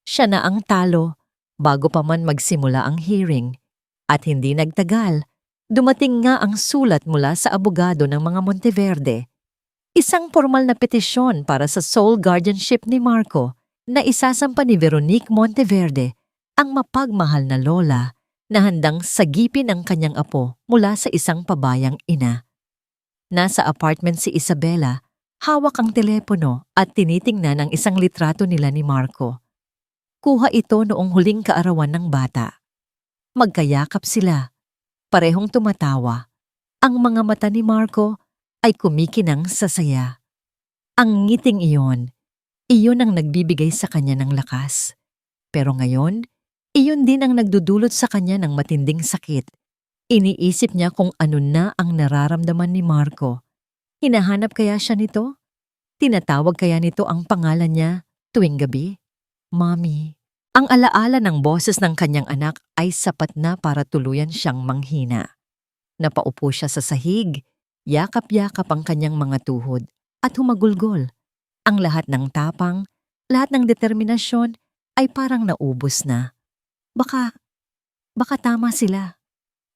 siya na ang talo bago pa man magsimula ang hearing. At hindi nagtagal, dumating nga ang sulat mula sa abogado ng mga Monteverde. Isang formal na petisyon para sa sole guardianship ni Marco na isasampa ni Veronique Monteverde ang mapagmahal na lola na handang sagipin ang kanyang apo mula sa isang pabayang ina. Nasa apartment si Isabela, hawak ang telepono at tinitingnan ang isang litrato nila ni Marco. Kuha ito noong huling kaarawan ng bata. Magkayakap sila, parehong tumatawa. Ang mga mata ni Marco ay kumikinang sa saya. Ang ngiting iyon ang nagbibigay sa kanya ng lakas. Pero ngayon, iyon din ang nagdudulot sa kanya ng matinding sakit. Iniisip niya kung ano na ang nararamdaman ni Marco. Hinahanap kaya siya nito? Tinatawag kaya nito ang pangalan niya tuwing gabi? Mommy. Ang alaala ng boses ng kanyang anak ay sapat na para tuluyan siyang manghina. Napaupo siya sa sahig, yakap-yakap ang kanyang mga tuhod at humagulgol. Ang lahat ng tapang, lahat ng determinasyon ay parang naubos na. Baka tama sila,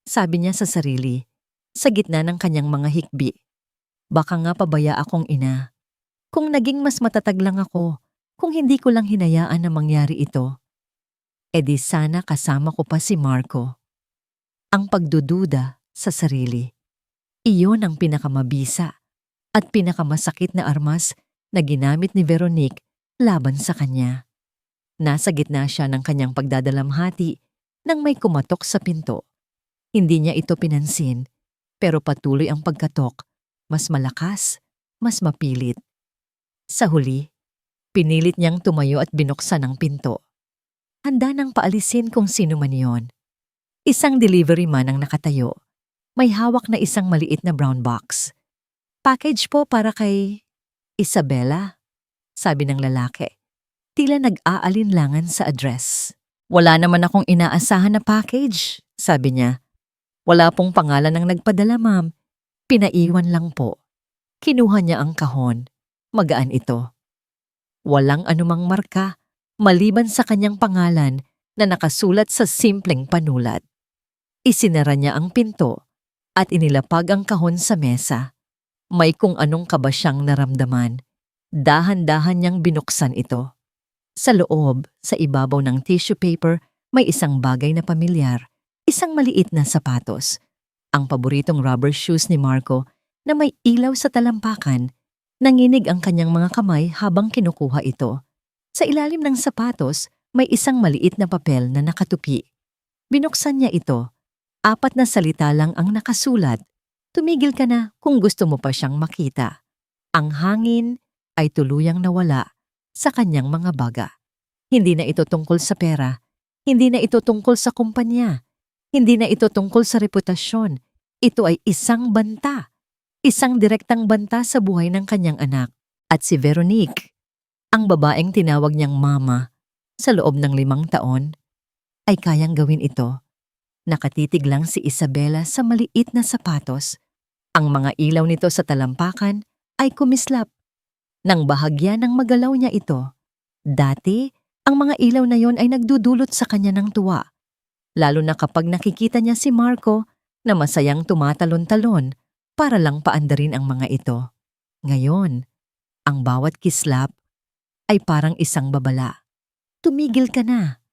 sabi niya sa sarili, sa gitna ng kanyang mga hikbi. Baka nga pabaya akong ina. Kung naging mas matatag lang ako, kung hindi ko lang hinayaan na mangyari ito, edi sana kasama ko pa si Marco. Ang pagdududa sa sarili. Iyon ang pinakamabisa at pinakamasakit na armas na ginamit ni Veronique laban sa kanya. Nasa gitna siya ng kanyang pagdadalamhati nang may kumatok sa pinto. Hindi niya ito pinansin, pero patuloy ang pagkatok, mas malakas, mas mapilit. Sa huli, pinilit niyang tumayo at binuksan ang pinto. Handa nang paalisin kung sino man yon. Isang delivery man ang nakatayo. May hawak na isang maliit na brown box. Package po para kay Isabela, sabi ng lalaki. Tila nag-aalinlangan sa address. Wala naman akong inaasahan na package, sabi niya. Wala pong pangalan ng nagpadala, ma'am. Pinaiwan lang po. Kinuha niya ang kahon. Magaan ito. Walang anumang marka, maliban sa kanyang pangalan na nakasulat sa simpleng panulat. Isinara niya ang pinto at inilapag ang kahon sa mesa. May kung anong kaba siyang naramdaman. Dahan-dahan niyang binuksan ito. Sa loob, sa ibabaw ng tissue paper, may isang bagay na pamilyar, isang maliit na sapatos. Ang paboritong rubber shoes ni Marco na may ilaw sa talampakan. Nanginig ang kanyang mga kamay habang kinukuha ito. Sa ilalim ng sapatos, may isang maliit na papel na nakatupi. Binuksan niya ito. 4 na salita lang ang nakasulat. Tumigil ka na kung gusto mo pa siyang makita. Ang hangin ay tuluyang nawala sa kanyang mga baga. Hindi na ito tungkol sa pera. Hindi na ito tungkol sa kumpanya. Hindi na ito tungkol sa reputasyon. Ito ay isang banta. Isang direktang banta sa buhay ng kanyang anak. At si Veronique, ang babaeng tinawag niyang mama sa loob ng 5 taon, ay kayang gawin ito. Nakatitig lang si Isabela sa maliit na sapatos. Ang mga ilaw nito sa talampakan ay kumislap. Nang bahagya ng magalaw niya ito, dati ang mga ilaw na yon ay nagdudulot sa kanya ng tuwa. Lalo na kapag nakikita niya si Marco na masayang tumatalon-talon para lang paandarin ang mga ito. Ngayon, ang bawat kislap ay parang isang babala. Tumigil ka na.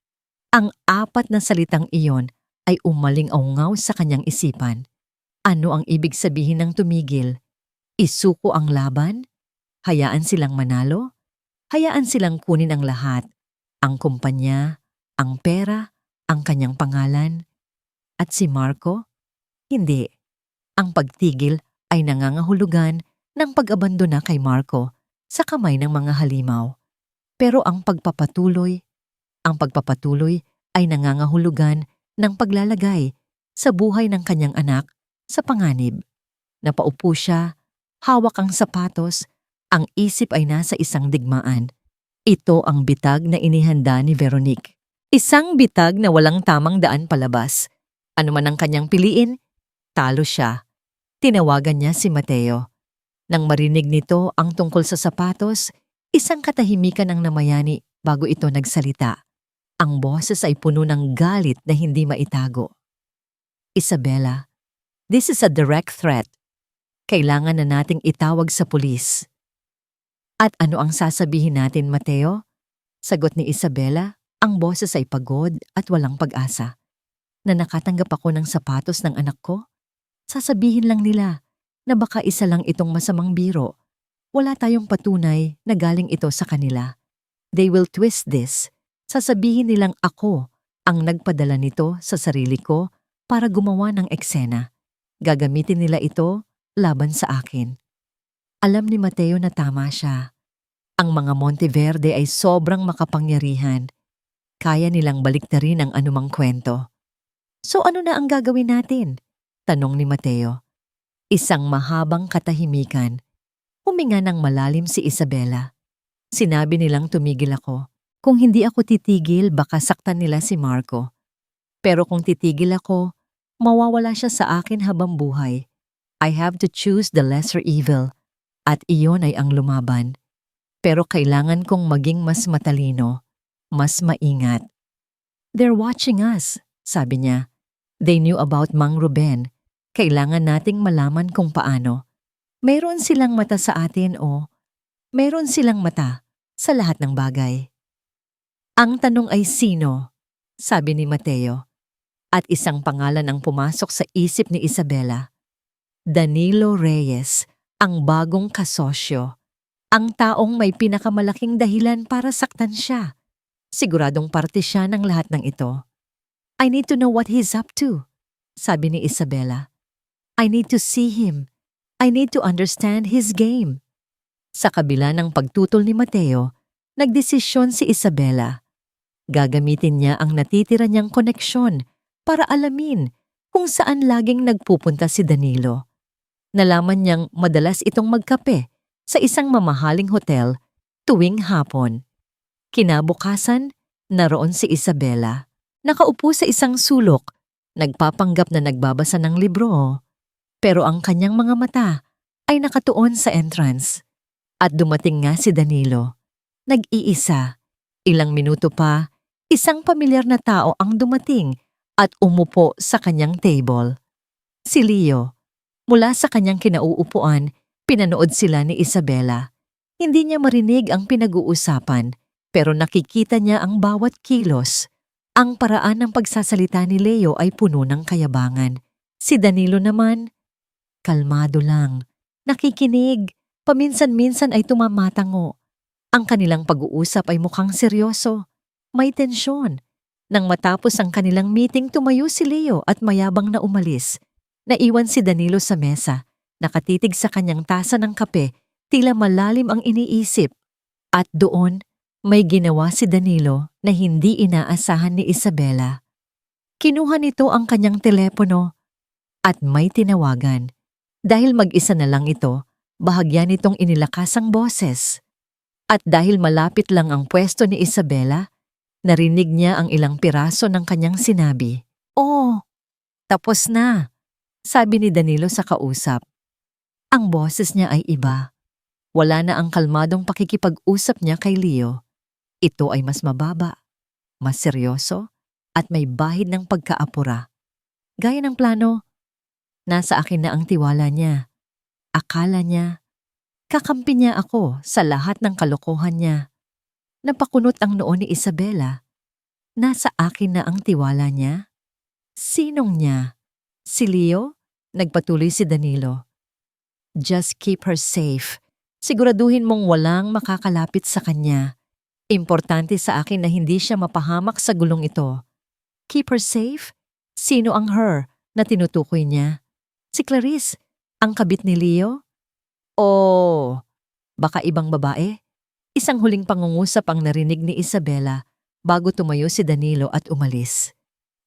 Ang 4 na salitang iyon ay umaling-aungaw sa kanyang isipan. Ano ang ibig sabihin ng tumigil? Isuko ang laban? Hayaan silang manalo? Hayaan silang kunin ang lahat? Ang kumpanya, ang pera, ang kanyang pangalan? At si Marco? Hindi. Ang pagtigil ay nangangahulugan ng pag-abandona kay Marco sa kamay ng mga halimaw. Pero ang pagpapatuloy ay nangangahulugan ng paglalagay sa buhay ng kanyang anak sa panganib. Napaupo siya, hawak ang sapatos, ang isip ay nasa isang digmaan. Ito ang bitag na inihanda ni Veronique. Isang bitag na walang tamang daan palabas. Ano man ang kanyang piliin, talo siya. Tinawagan niya si Mateo. Nang marinig nito ang tungkol sa sapatos, isang katahimikan ang namayani bago ito nagsalita. Ang boses ay puno ng galit na hindi maitago. Isabela, this is a direct threat. Kailangan na nating itawag sa pulis. At ano ang sasabihin natin, Mateo? Sagot ni Isabela, Ang boses ay pagod at walang pag-asa. Na nakatanggap ako ng sapatos ng anak ko, sasabihin lang nila na baka isa lang itong masamang biro. Wala tayong patunay na galing ito sa kanila. They will twist this. Sasabihin nilang ako ang nagpadala nito sa sarili ko para gumawa ng eksena. Gagamitin nila ito laban sa akin. Alam ni Mateo na tama siya. Ang mga Monteverde ay sobrang makapangyarihan. Kaya nilang baliktarin ang anumang kwento. So ano na ang gagawin natin? Tanong ni Mateo. Isang mahabang katahimikan. Huminga ng malalim si Isabela. Sinabi nilang tumigil ako. Kung hindi ako titigil, baka saktan nila si Marco. Pero kung titigil ako, mawawala siya sa akin habang buhay. I have to choose the lesser evil. At iyon ay ang lumaban. Pero kailangan kong maging mas matalino, mas maingat. They're watching us, sabi niya. They knew about Mang Ruben. Kailangan nating malaman kung paano. Mayroon silang mata sa atin o mayroon silang mata sa lahat ng bagay. Ang tanong ay sino, sabi ni Mateo. At isang pangalan ang pumasok sa isip ni Isabela. Danilo Reyes, ang bagong kasosyo. Ang taong may pinakamalaking dahilan para saktan siya. Siguradong parte siya ng lahat ng ito. I need to know what he's up to, sabi ni Isabela. I need to see him. I need to understand his game. Sa kabila ng pagtutol ni Mateo, nagdesisyon si Isabela. Gagamitin niya ang natitira niyang koneksyon para alamin kung saan laging nagpupunta si Danilo. Nalaman niyang madalas itong magkape sa isang mamahaling hotel tuwing hapon. Kinabukasan, naroon si Isabela. Nakaupo sa isang sulok, nagpapanggap na nagbabasa ng libro. Pero ang kanyang mga mata ay nakatuon sa entrance. At dumating nga si Danilo. Nag-iisa. Ilang minuto pa, isang pamilyar na tao ang dumating at umupo sa kanyang table. Si Leo. Mula sa kanyang kinauupuan, pinanood sila ni Isabela. Hindi niya marinig ang pinag-uusapan, pero nakikita niya ang bawat kilos. Ang paraan ng pagsasalita ni Leo ay puno ng kayabangan. Si Danilo naman, kalmado lang. Nakikinig, paminsan-minsan ay tumamatango. Ang kanilang pag-uusap ay mukhang seryoso. May tensyon. Nang matapos ang kanilang meeting, tumayo si Leo at mayabang na umalis. Naiwan si Danilo sa mesa. Nakatitig sa kanyang tasa ng kape, tila malalim ang iniisip. At doon, may ginawa si Danilo na hindi inaasahan ni Isabela. Kinuha nito ang kanyang telepono at may tinawagan. Dahil mag-isa na lang ito, bahagya nitong inilakas ang boses. At dahil malapit lang ang pwesto ni Isabela, narinig niya ang ilang piraso ng kanyang sinabi. "Oh, tapos na," sabi ni Danilo sa kausap. Ang boses niya ay iba. Wala na ang kalmadong pakikipag-usap niya kay Leo. Ito ay mas mababa, mas seryoso, at may bahid ng pagkaapura. Gaya ng plano, nasa akin na ang tiwala niya. Akala niya, kakampi niya ako sa lahat ng kalokohan niya. Napakunot ang noo ni Isabela. Nasa akin na ang tiwala niya? Sinong niya? Si Leo? Nagpatuloy si Danilo. Just keep her safe. Siguraduhin mong walang makakalapit sa kanya. Importante sa akin na hindi siya mapahamak sa gulong ito. Keep her safe? Sino ang her na tinutukoy niya? Si Clarice, ang kabit ni Leo? Oh, baka ibang babae? Isang huling pangungusap ang narinig ni Isabela bago tumayo si Danilo at umalis.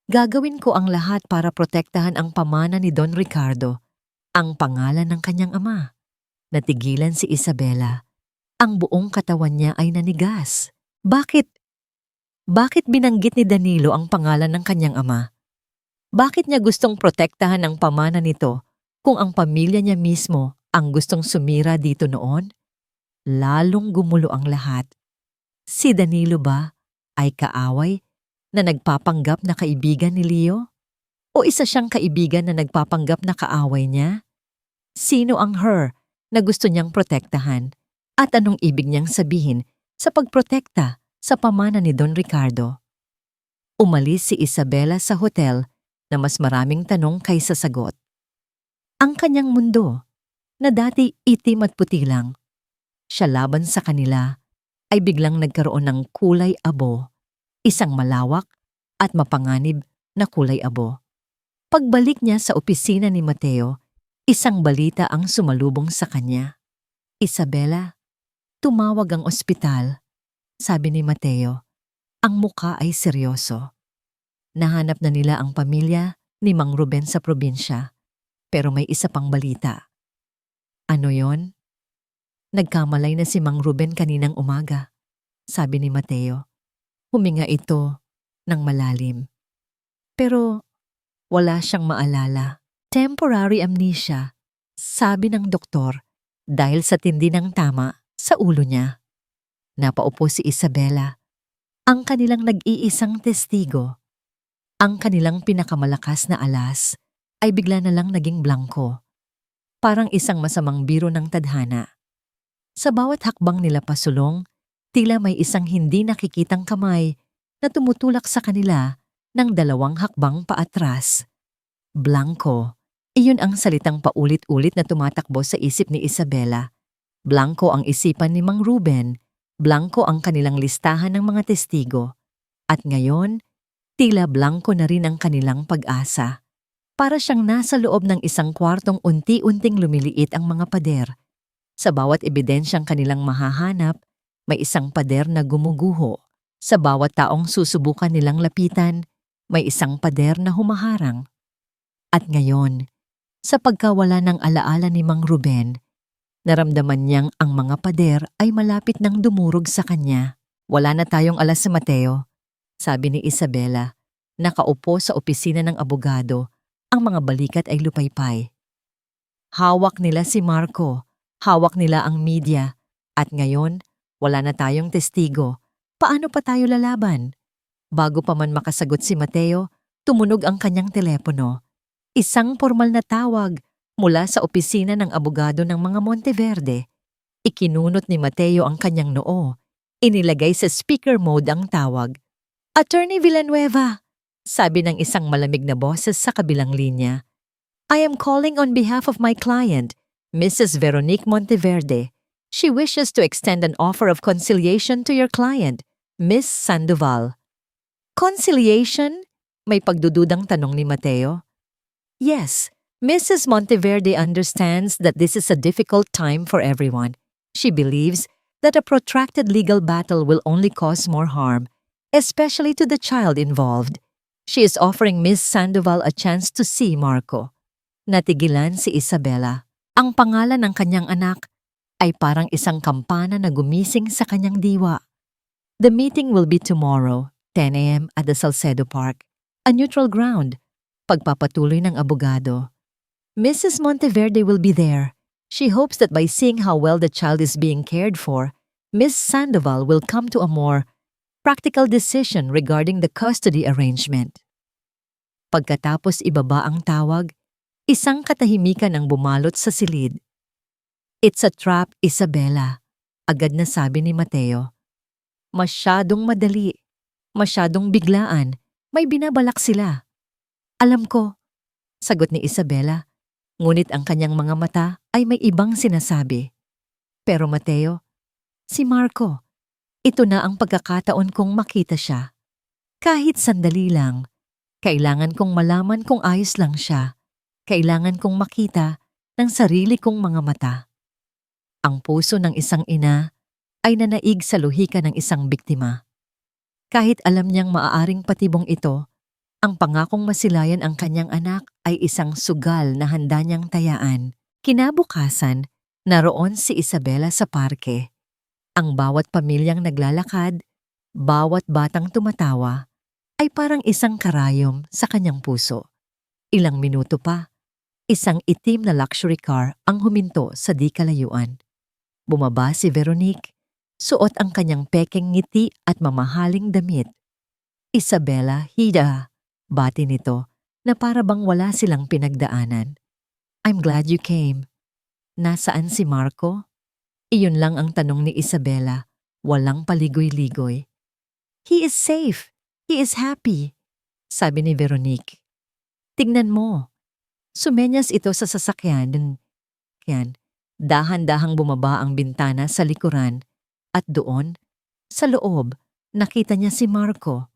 Gagawin ko ang lahat para protektahan ang pamana ni Don Ricardo, ang pangalan ng kanyang ama. Natigilan si Isabela. Ang buong katawan niya ay nanigas. Bakit? Bakit binanggit ni Danilo ang pangalan ng kanyang ama? Bakit niya gustong protektahan ang pamana nito kung ang pamilya niya mismo ang gustong sumira dito noon? Lalong gumulo ang lahat. Si Danilo ba ay kaaway na nagpapanggap na kaibigan ni Leo? O isa siyang kaibigan na nagpapanggap na kaaway niya? Sino ang her na gusto niyang protektahan? At anong ibig niyang sabihin sa pagprotekta sa pamana ni Don Ricardo? Umalis si Isabela sa hotel na mas maraming tanong kaysa sagot. Ang kanyang mundo, na dati itim at puti lang, siya laban sa kanila, ay biglang nagkaroon ng kulay abo, isang malawak at mapanganib na kulay abo. Pagbalik niya sa opisina ni Mateo, isang balita ang sumalubong sa kanya. Isabela, tumawag ang ospital, sabi ni Mateo. Ang muka ay seryoso. Nahanap na nila ang pamilya ni Mang Ruben sa probinsya, pero may isa pang balita. Ano yon? Nagkamalay na si Mang Ruben kaninang umaga, sabi ni Mateo. Huminga ito ng malalim. Pero wala siyang maalala. Temporary amnesia, sabi ng doktor, dahil sa tindi ng tama sa ulo niya. Napaupo si Isabela, ang kanilang nag-iisang testigo. Ang kanilang pinakamalakas na alas ay bigla na lang naging blanko. Parang isang masamang biro ng tadhana. Sa bawat hakbang nila pasulong, tila may isang hindi nakikitang kamay na tumutulak sa kanila ng 2 hakbang paatras. Blanco, iyon ang salitang paulit-ulit na tumatakbo sa isip ni Isabela. Blanco ang isipan ni Mang Ruben, blanco ang kanilang listahan ng mga testigo. At ngayon, tila blanco na rin ang kanilang pag-asa. Para siyang nasa loob ng isang kwartong unti-unting lumiliit ang mga pader. Sa bawat ebidensyang kanilang mahahanap, may isang pader na gumuguho. Sa bawat taong susubukan nilang lapitan, may isang pader na humaharang. At ngayon, sa pagkawala ng alaala ni Mang Ruben, naramdaman niyang ang mga pader ay malapit nang dumurog sa kanya. Wala na tayong alas sa Mateo, sabi ni Isabela. Nakaupo sa opisina ng abogado, ang mga balikat ay lupaypay. Hawak nila si Marco, hawak nila ang media, at ngayon, wala na tayong testigo. Paano pa tayo lalaban? Bago pa man makasagot si Mateo, tumunog ang kanyang telepono. Isang formal na tawag mula sa opisina ng abogado ng mga Monteverde. Ikinunot ni Mateo ang kanyang noo. Inilagay sa speaker mode ang tawag. Attorney Villanueva, sabi ng isang malamig na boses sa kabilang linya. I am calling on behalf of my client, Mrs. Veronique Monteverde. She wishes to extend an offer of conciliation to your client, Miss Sandoval. Conciliation? May pagdududang tanong ni Mateo. Yes, Mrs. Monteverde understands that this is a difficult time for everyone. She believes that a protracted legal battle will only cause more harm, especially to the child involved. She is offering Miss Sandoval a chance to see Marco. Natigilan si Isabela. Ang pangalan ng kanyang anak ay parang isang kampana na gumising sa kanyang diwa. The meeting will be tomorrow, 10 a.m. at the Salcedo Park, a neutral ground. Pagpapatuloy ng abogado. Mrs. Monteverde will be there. She hopes that by seeing how well the child is being cared for, Miss Sandoval will come to a more practical decision regarding the custody arrangement. Pagkatapos ibaba ang tawag, isang katahimikan ang bumalot sa silid. It's a trap, Isabela, agad na sabi ni Mateo. Masyadong madali, masyadong biglaan, may binabalak sila. Alam ko, sagot ni Isabela, ngunit ang kanyang mga mata ay may ibang sinasabi. Pero Mateo, si Marco, ito na ang pagkakataon kong makita siya. Kahit sandali lang, kailangan kong malaman kung ayos lang siya. Kailangan kong makita ng sarili kong mga mata. Ang puso ng isang ina ay nanaig sa luhika ng isang biktima. Kahit alam niyang maaaring patibong ito, ang pangakong masilayan ang kanyang anak ay isang sugal na handa niyang tayaan. Kinabukasan, naroon si Isabela sa parke. Ang bawat pamilyang naglalakad, bawat batang tumatawa, ay parang isang karayom sa kanyang puso. Ilang minuto pa, isang itim na luxury car ang huminto sa di kalayuan. Bumaba si Veronique, suot ang kanyang pekeng ngiti at mamahaling damit. Isabela, Hida, bati nito na para bang wala silang pinagdaanan. I'm glad you came. Nasaan si Marco? Iyon lang ang tanong ni Isabela, walang paligoy-ligoy. He is safe. He is happy, sabi ni Veronique. Tignan mo. Sumenyas ito sa sasakyan. Yan, dahan-dahang bumaba ang bintana sa likuran at doon, sa loob, nakita niya si Marco.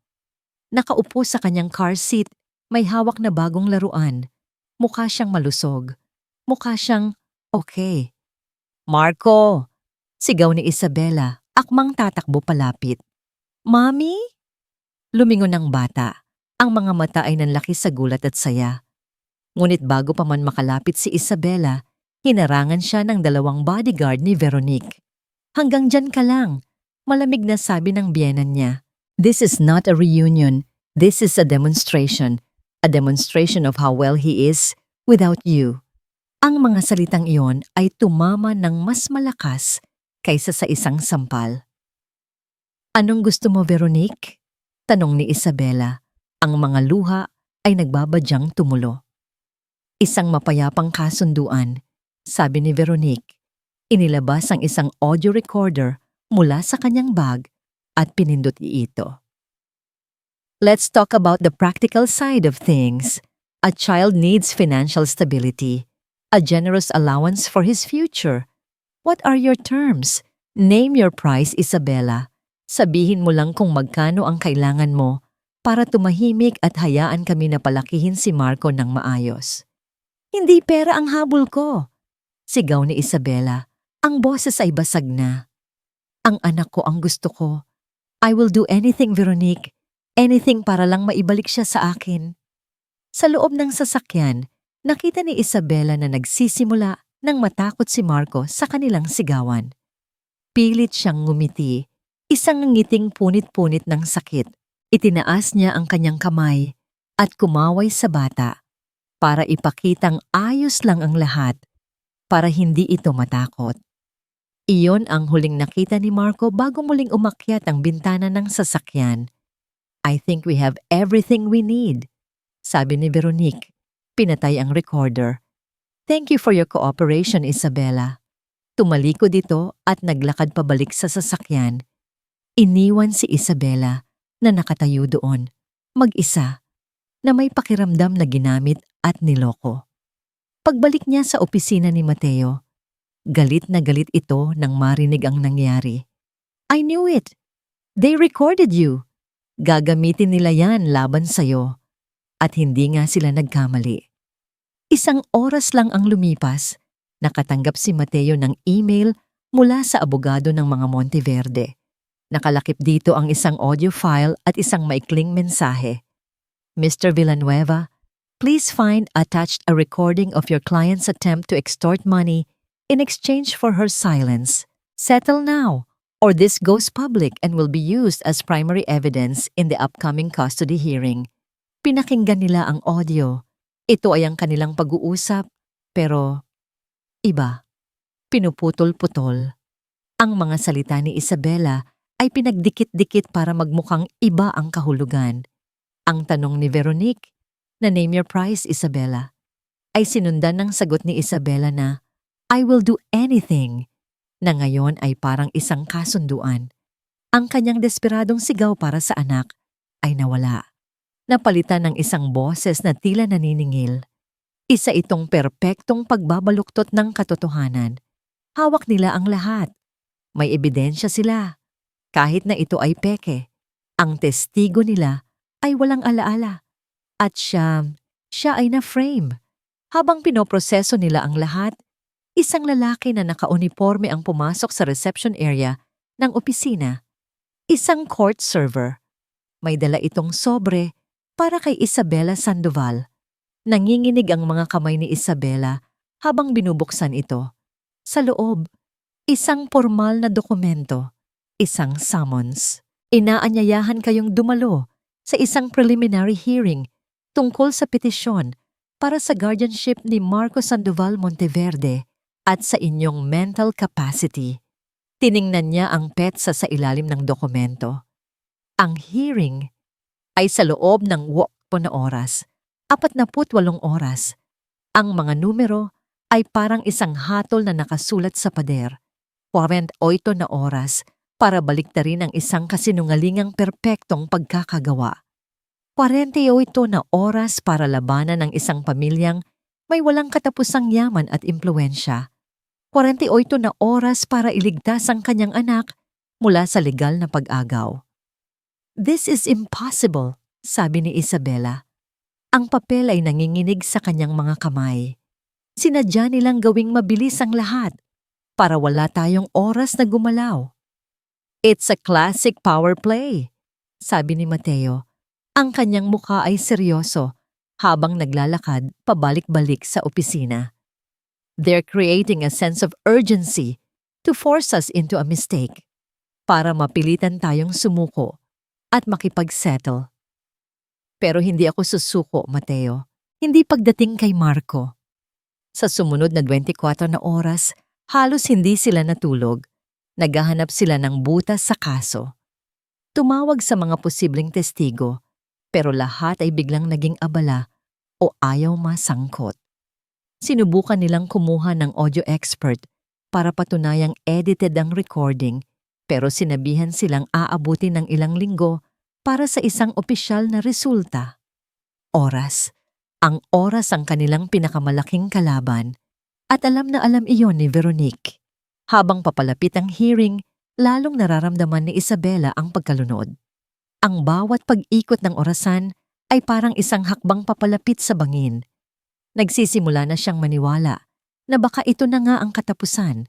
Nakaupo sa kanyang car seat, may hawak na bagong laruan. Mukha siyang malusog. Mukha siyang okay. Marco! Sigaw ni Isabela, akmang tatakbo palapit. Mami? Lumingon ang bata. Ang mga mata ay nanlaki sa gulat at saya. Ngunit bago pa man makalapit si Isabela, hinarangan siya ng 2 bodyguard ni Veronique. Hanggang dyan ka lang, malamig na sabi ng biyenan niya. This is not a reunion. This is a demonstration. A demonstration of how well he is without you. Ang mga salitang iyon ay tumama ng mas malakas kaysa sa isang sampal. Anong gusto mo, Veronique? Tanong ni Isabela. Ang mga luha ay nagbabadyang tumulo. Isang mapayapang kasunduan, sabi ni Veronique. Inilabas ang isang audio recorder mula sa kanyang bag at pinindot ito. Let's talk about the practical side of things. A child needs financial stability, a generous allowance for his future. What are your terms? Name your price, Isabela. Sabihin mo lang kung magkano ang kailangan mo para tumahimik at hayaan kami na palakihin si Marco ng maayos. Hindi pera ang habol ko. Sigaw ni Isabela. Ang boses ay basag na. Ang anak ko ang gusto ko. I will do anything, Veronique. Anything para lang maibalik siya sa akin. Sa loob ng sasakyan, nakita ni Isabela na nagsisimula nang matakot si Marco sa kanilang sigawan. Pilit siyang ngumiti, isang ngiting punit-punit ng sakit. Itinaas niya ang kanyang kamay at kumaway sa bata para ipakitang ayos lang ang lahat para hindi ito matakot. Iyon ang huling nakita ni Marco bago muling umakyat ang bintana ng sasakyan. I think we have everything we need, sabi ni Veronique. Pinatay ang recorder. Thank you for your cooperation, Isabela. Tumalikod ito at naglakad pabalik sa sasakyan. Iniwan si Isabela na nakatayo doon, mag-isa, na may pakiramdam na ginamit at niloko. Pagbalik niya sa opisina ni Mateo, galit na galit ito nang marinig ang nangyari. I knew it. They recorded you. Gagamitin nila yan laban sa'yo. At hindi nga sila nagkamali. Isang oras lang ang lumipas, nakatanggap si Mateo ng email mula sa abogado ng mga Monteverde. Nakalakip dito ang isang audio file at isang maikling mensahe. Mr. Villanueva, please find attached a recording of your client's attempt to extort money in exchange for her silence. Settle now, or this goes public and will be used as primary evidence in the upcoming custody hearing. Pinakinggan nila ang audio. Ito ay ang kanilang pag-uusap, pero iba. Pinuputol-putol. Ang mga salita ni Isabela ay pinagdikit-dikit para magmukhang iba ang kahulugan. Ang tanong ni Veronique, na name your price, Isabela, ay sinundan ng sagot ni Isabela na, I will do anything, na ngayon ay parang isang kasunduan. Ang kanyang desperadong sigaw para sa anak ay nawala. Napalitan ng isang boses na tila naniningil. Isa itong perpektong pagbabaluktot ng katotohanan. Hawak nila ang lahat. May ebidensya sila. Kahit na ito ay peke, ang testigo nila ay walang alaala. At siya ay na-frame. Habang pinoproseso nila ang lahat, isang lalaki na nakauniforme ang pumasok sa reception area ng opisina. Isang court server. May dala itong sobre para kay Isabela Sandoval. Nanginginig ang mga kamay ni Isabela habang binubuksan ito. Sa loob, isang formal na dokumento, isang summons. Inaanyayahan kayong dumalo sa isang preliminary hearing tungkol sa petisyon para sa guardianship ni Marco Sandoval Monteverde at sa inyong mental capacity. Tiningnan niya ang petsa sa ilalim ng dokumento. Ang hearing ay sa loob ng 8 na oras, 48 oras. Ang mga numero ay parang isang hatol na nakasulat sa pader, 48 na oras para baliktarin ang isang kasinungalingang perpektong pagkakagawa. 48 na oras para labanan ng isang pamilyang may walang katapusang yaman at impluensya. 48 na oras para iligtas ang kanyang anak mula sa legal na pag-agaw. "This is impossible," sabi ni Isabela. Ang papel ay nanginginig sa kanyang mga kamay. Sinadya nilang gawing mabilis ang lahat para wala tayong oras na gumalaw. "It's a classic power play," sabi ni Mateo. Ang kanyang mukha ay seryoso habang naglalakad pabalik-balik sa opisina. "They're creating a sense of urgency to force us into a mistake para mapilitan tayong sumuko at makipag-settle." Pero hindi ako susuko, Mateo. Hindi pagdating kay Marco. Sa sumunod na 24 na oras, halos hindi sila natulog. Naghahanap sila ng butas sa kaso. Tumawag sa mga posibleng testigo, pero lahat ay biglang naging abala o ayaw masangkot. Sinubukan nilang kumuha ng audio expert para patunayang edited ang recording, pero sinabihan silang aabuti ng ilang linggo para sa isang opisyal na resulta. Oras. Ang oras ang kanilang pinakamalaking kalaban, at alam na alam iyon ni Veronique. Habang papalapit ang hearing, lalong nararamdaman ni Isabela ang pagkalunod. Ang bawat pag-ikot ng orasan ay parang isang hakbang papalapit sa bangin. Nagsisimula na siyang maniwala na baka ito na nga ang katapusan,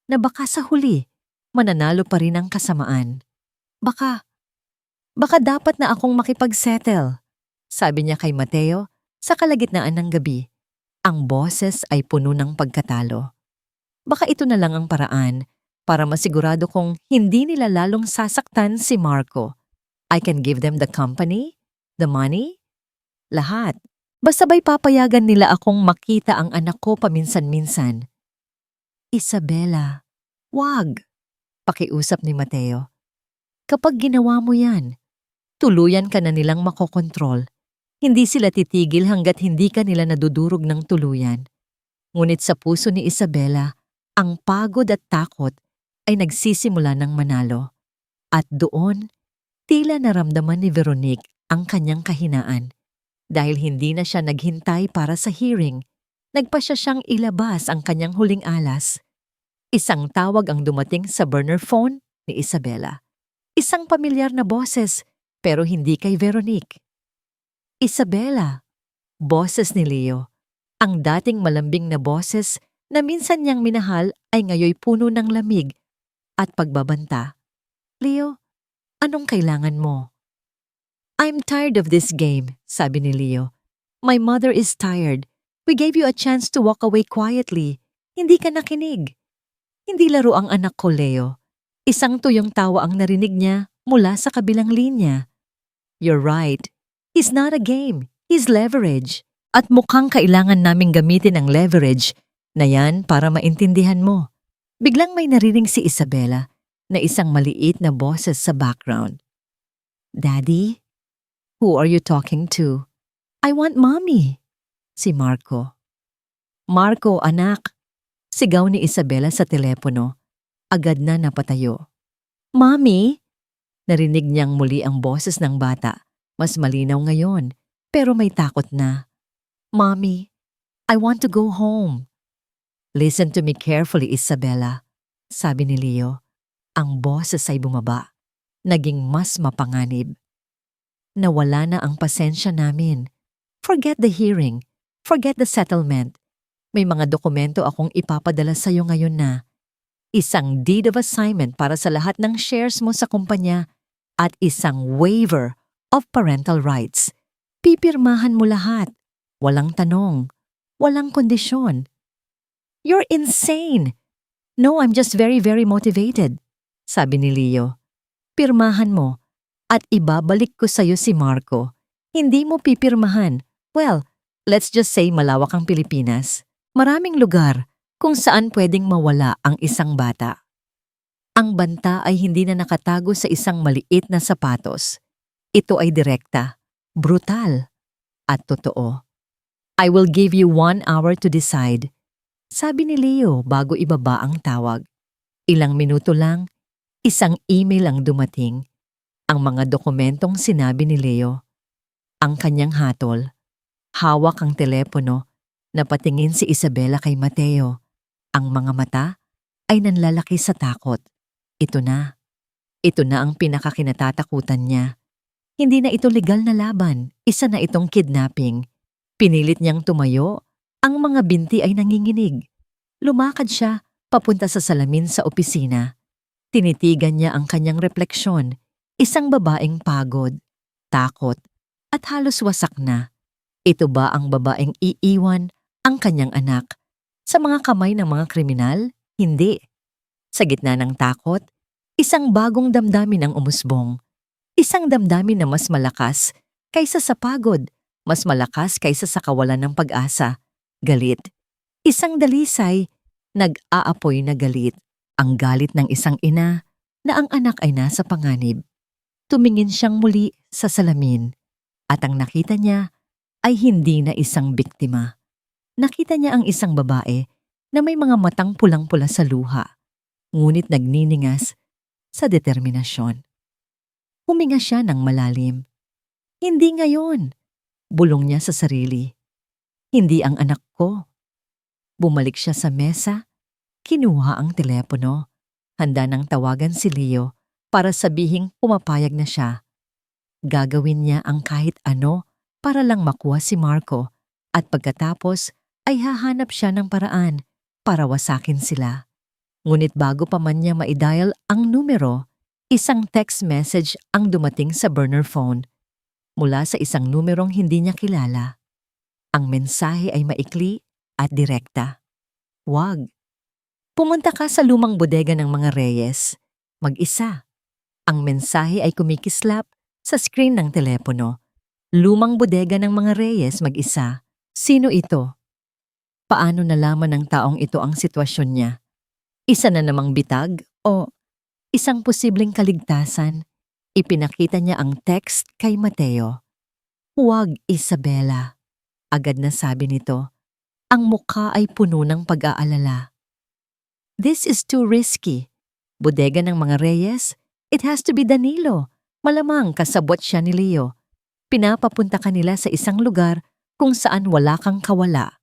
na baka sa huli, mananalo pa rin ang kasamaan. Baka dapat na akong makipag-settle, sabi niya kay Mateo sa kalagitnaan ng gabi. Ang boses ay puno ng pagkatalo. Baka ito na lang ang paraan para masigurado kong hindi nila lalong sasaktan si Marco. I can give them the company, the money, lahat. Basta ba'y papayagan nila akong makita ang anak ko paminsan-minsan. "Isabela, wag," pakiusap ni Mateo. "Kapag ginawa mo yan, tuluyan ka na nilang makokontrol. Hindi sila titigil hanggat hindi ka nila nadudurog ng tuluyan." Ngunit sa puso ni Isabela, ang pagod at takot ay nagsisimula ng manalo. At doon, tila naramdaman ni Veronique ang kanyang kahinaan. Dahil hindi na siya naghintay para sa hearing, nagpasya siyang ilabas ang kanyang huling alas. Isang tawag ang dumating sa burner phone ni Isabela. Isang pamilyar na boses, pero hindi kay Veronique. "Isabela," boses ni Leo. Ang dating malambing na boses na minsan niyang minahal ay ngayoy puno ng lamig at pagbabanta. "Leo, anong kailangan mo?" "I'm tired of this game," sabi ni Leo. "My mother is tired. We gave you a chance to walk away quietly. Hindi ka nakinig." Hindi laro ang anak ko, Leo. Isang tuyong tawa ang narinig niya mula sa kabilang linya. "You're right. He's not a game. He's leverage. At mukhang kailangan naming gamitin ang leverage na yan para maintindihan mo." Biglang may narinig si Isabela na isang maliit na boses sa background. "Daddy? Who are you talking to?" "I want mommy." Si Marco. "Marco, anak." Sigaw ni Isabela sa telepono. Agad na napatayo. "Mommy?" Narinig niyang muli ang boses ng bata. Mas malinaw ngayon, pero may takot na. "Mommy, I want to go home." "Listen to me carefully, Isabela," sabi ni Leo. Ang boses ay bumaba. Naging mas mapanganib. "Nawala na ang pasensya namin. Forget the hearing. Forget the settlement. May mga dokumento akong ipapadala sa iyo ngayon na isang deed of assignment para sa lahat ng shares mo sa kumpanya at isang waiver of parental rights. Pipirmahan mo lahat. Walang tanong. Walang kondisyon." "You're insane." "No, I'm just very, very motivated," sabi ni Leo. "Pirmahan mo at ibabalik ko sa'yo si Marco. Hindi mo pipirmahan. Well, let's just say malawak ang Pilipinas. Maraming lugar kung saan pwedeng mawala ang isang bata." Ang banta ay hindi na nakatago sa isang maliit na sapatos. Ito ay direkta, brutal, at totoo. "I will give you 1 hour to decide," sabi ni Leo bago ibaba ang tawag. Ilang minuto lang, isang email ang dumating. Ang mga dokumentong sinabi ni Leo. Ang kanyang hatol, hawak ang telepono, napatingin si Isabela kay Mateo. Ang mga mata ay nanlalaki sa takot. Ito na. Ito na ang pinakakinatatakutan niya. Hindi na ito legal na laban, isa na itong kidnapping. Pinilit niyang tumayo, ang mga binti ay nanginginig. Lumakad siya, papunta sa salamin sa opisina. Tinitigan niya ang kanyang refleksyon, isang babaeng pagod, takot, at halos wasak na. Ito ba ang babaeng iiwan ang kanyang anak? Sa mga kamay ng mga kriminal? Hindi. Sa gitna ng takot, isang bagong damdamin ang umusbong. Isang damdamin na mas malakas kaysa sa pagod, mas malakas kaysa sa kawalan ng pag-asa. Galit. Isang dalisay, nag-aapoy na galit. Ang galit ng isang ina na ang anak ay nasa panganib. Tumingin siyang muli sa salamin at ang nakita niya ay hindi na isang biktima. Nakita niya ang isang babae na may mga matang pulang-pula sa luha, ngunit nagniningas sa determinasyon. Huminga siya ng malalim. Hindi ngayon, bulong niya sa sarili. Hindi ang anak ko. Bumalik siya sa mesa, kinuha ang telepono, handa nang tawagan si Leo para sabihing pumapayag na siya. Gagawin niya ang kahit ano para lang makuha si Marco at pagkatapos ay hahanap siya ng paraan para wasakin sila. Ngunit bago pa man niya maidial ang numero, isang text message ang dumating sa burner phone mula sa isang numerong hindi niya kilala. Ang mensahe ay maikli at direkta. Huwag. Pumunta ka sa lumang bodega ng mga Reyes. Mag-isa. Ang mensahe ay kumikislap sa screen ng telepono. Lumang bodega ng mga Reyes mag-isa. Sino ito? Paano nalaman ng taong ito ang sitwasyon niya? Isa na namang bitag o isang posibleng kaligtasan? Ipinakita niya ang text kay Mateo. Huwag, Isabela. Agad na sabi nito. Ang mukha ay puno ng pag-aalala. This is too risky. Bodega ng mga Reyes? It has to be Danilo. Malamang kasabwat siya ni Leo. Pinapapunta ka nila sa isang lugar kung saan wala kang kawala.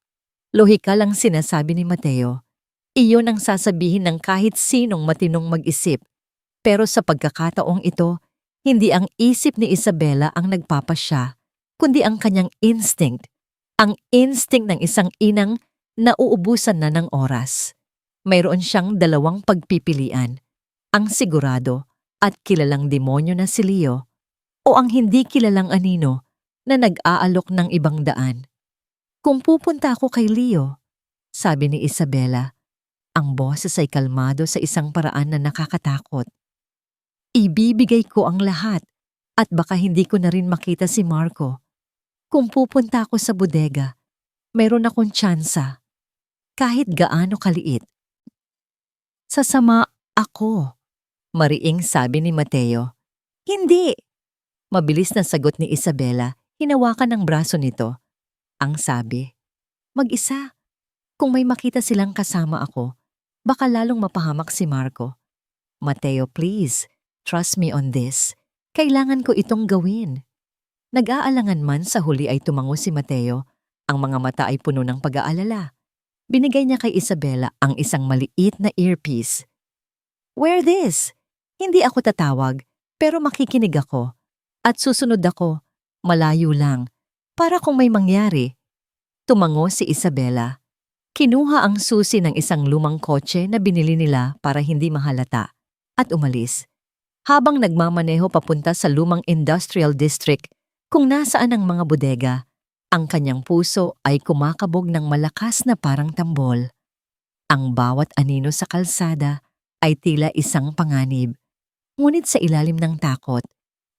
Lohikal ang sinasabi ni Mateo. Iyon ang sasabihin ng kahit sinong matinong mag-isip. Pero sa pagkakataong ito, hindi ang isip ni Isabela ang nagpapasya, kundi ang kanyang instinct. Ang instinct ng isang inang na uubusan na ng oras. Mayroon siyang dalawang pagpipilian. Ang sigurado at kilalang demonyo na si Leo o ang hindi kilalang anino na nag-aalok ng ibang daan. Kung pupunta ako kay Leo, sabi ni Isabela, ang boses ay kalmado sa isang paraan na nakakatakot. Ibibigay ko ang lahat at baka hindi ko na rin makita si Marco. Kung pupunta ako sa bodega, mayroon akong tsansa. Kahit gaano kaliit. Sasama ako, mariing sabi ni Mateo. Hindi! Mabilis na sagot ni Isabela, hinawakan ang braso nito. Ang sabi, mag-isa. Kung may makita silang kasama ako, baka lalong mapahamak si Marco. Mateo, please, trust me on this. Kailangan ko itong gawin. Nag-aalangan man sa huli ay tumango si Mateo. Ang mga mata ay puno ng pag-aalala. Binigay niya kay Isabela ang isang maliit na earpiece. Wear this. Hindi ako tatawag, pero makikinig ako. At susunod ako, malayo lang, para kung may mangyari. Tumango si Isabela. Kinuha ang susi ng isang lumang kotse na binili nila para hindi mahalata at umalis. Habang nagmamaneho papunta sa lumang industrial district kung nasaan ang mga bodega, ang kanyang puso ay kumakabog ng malakas na parang tambol. Ang bawat anino sa kalsada ay tila isang panganib. Ngunit sa ilalim ng takot,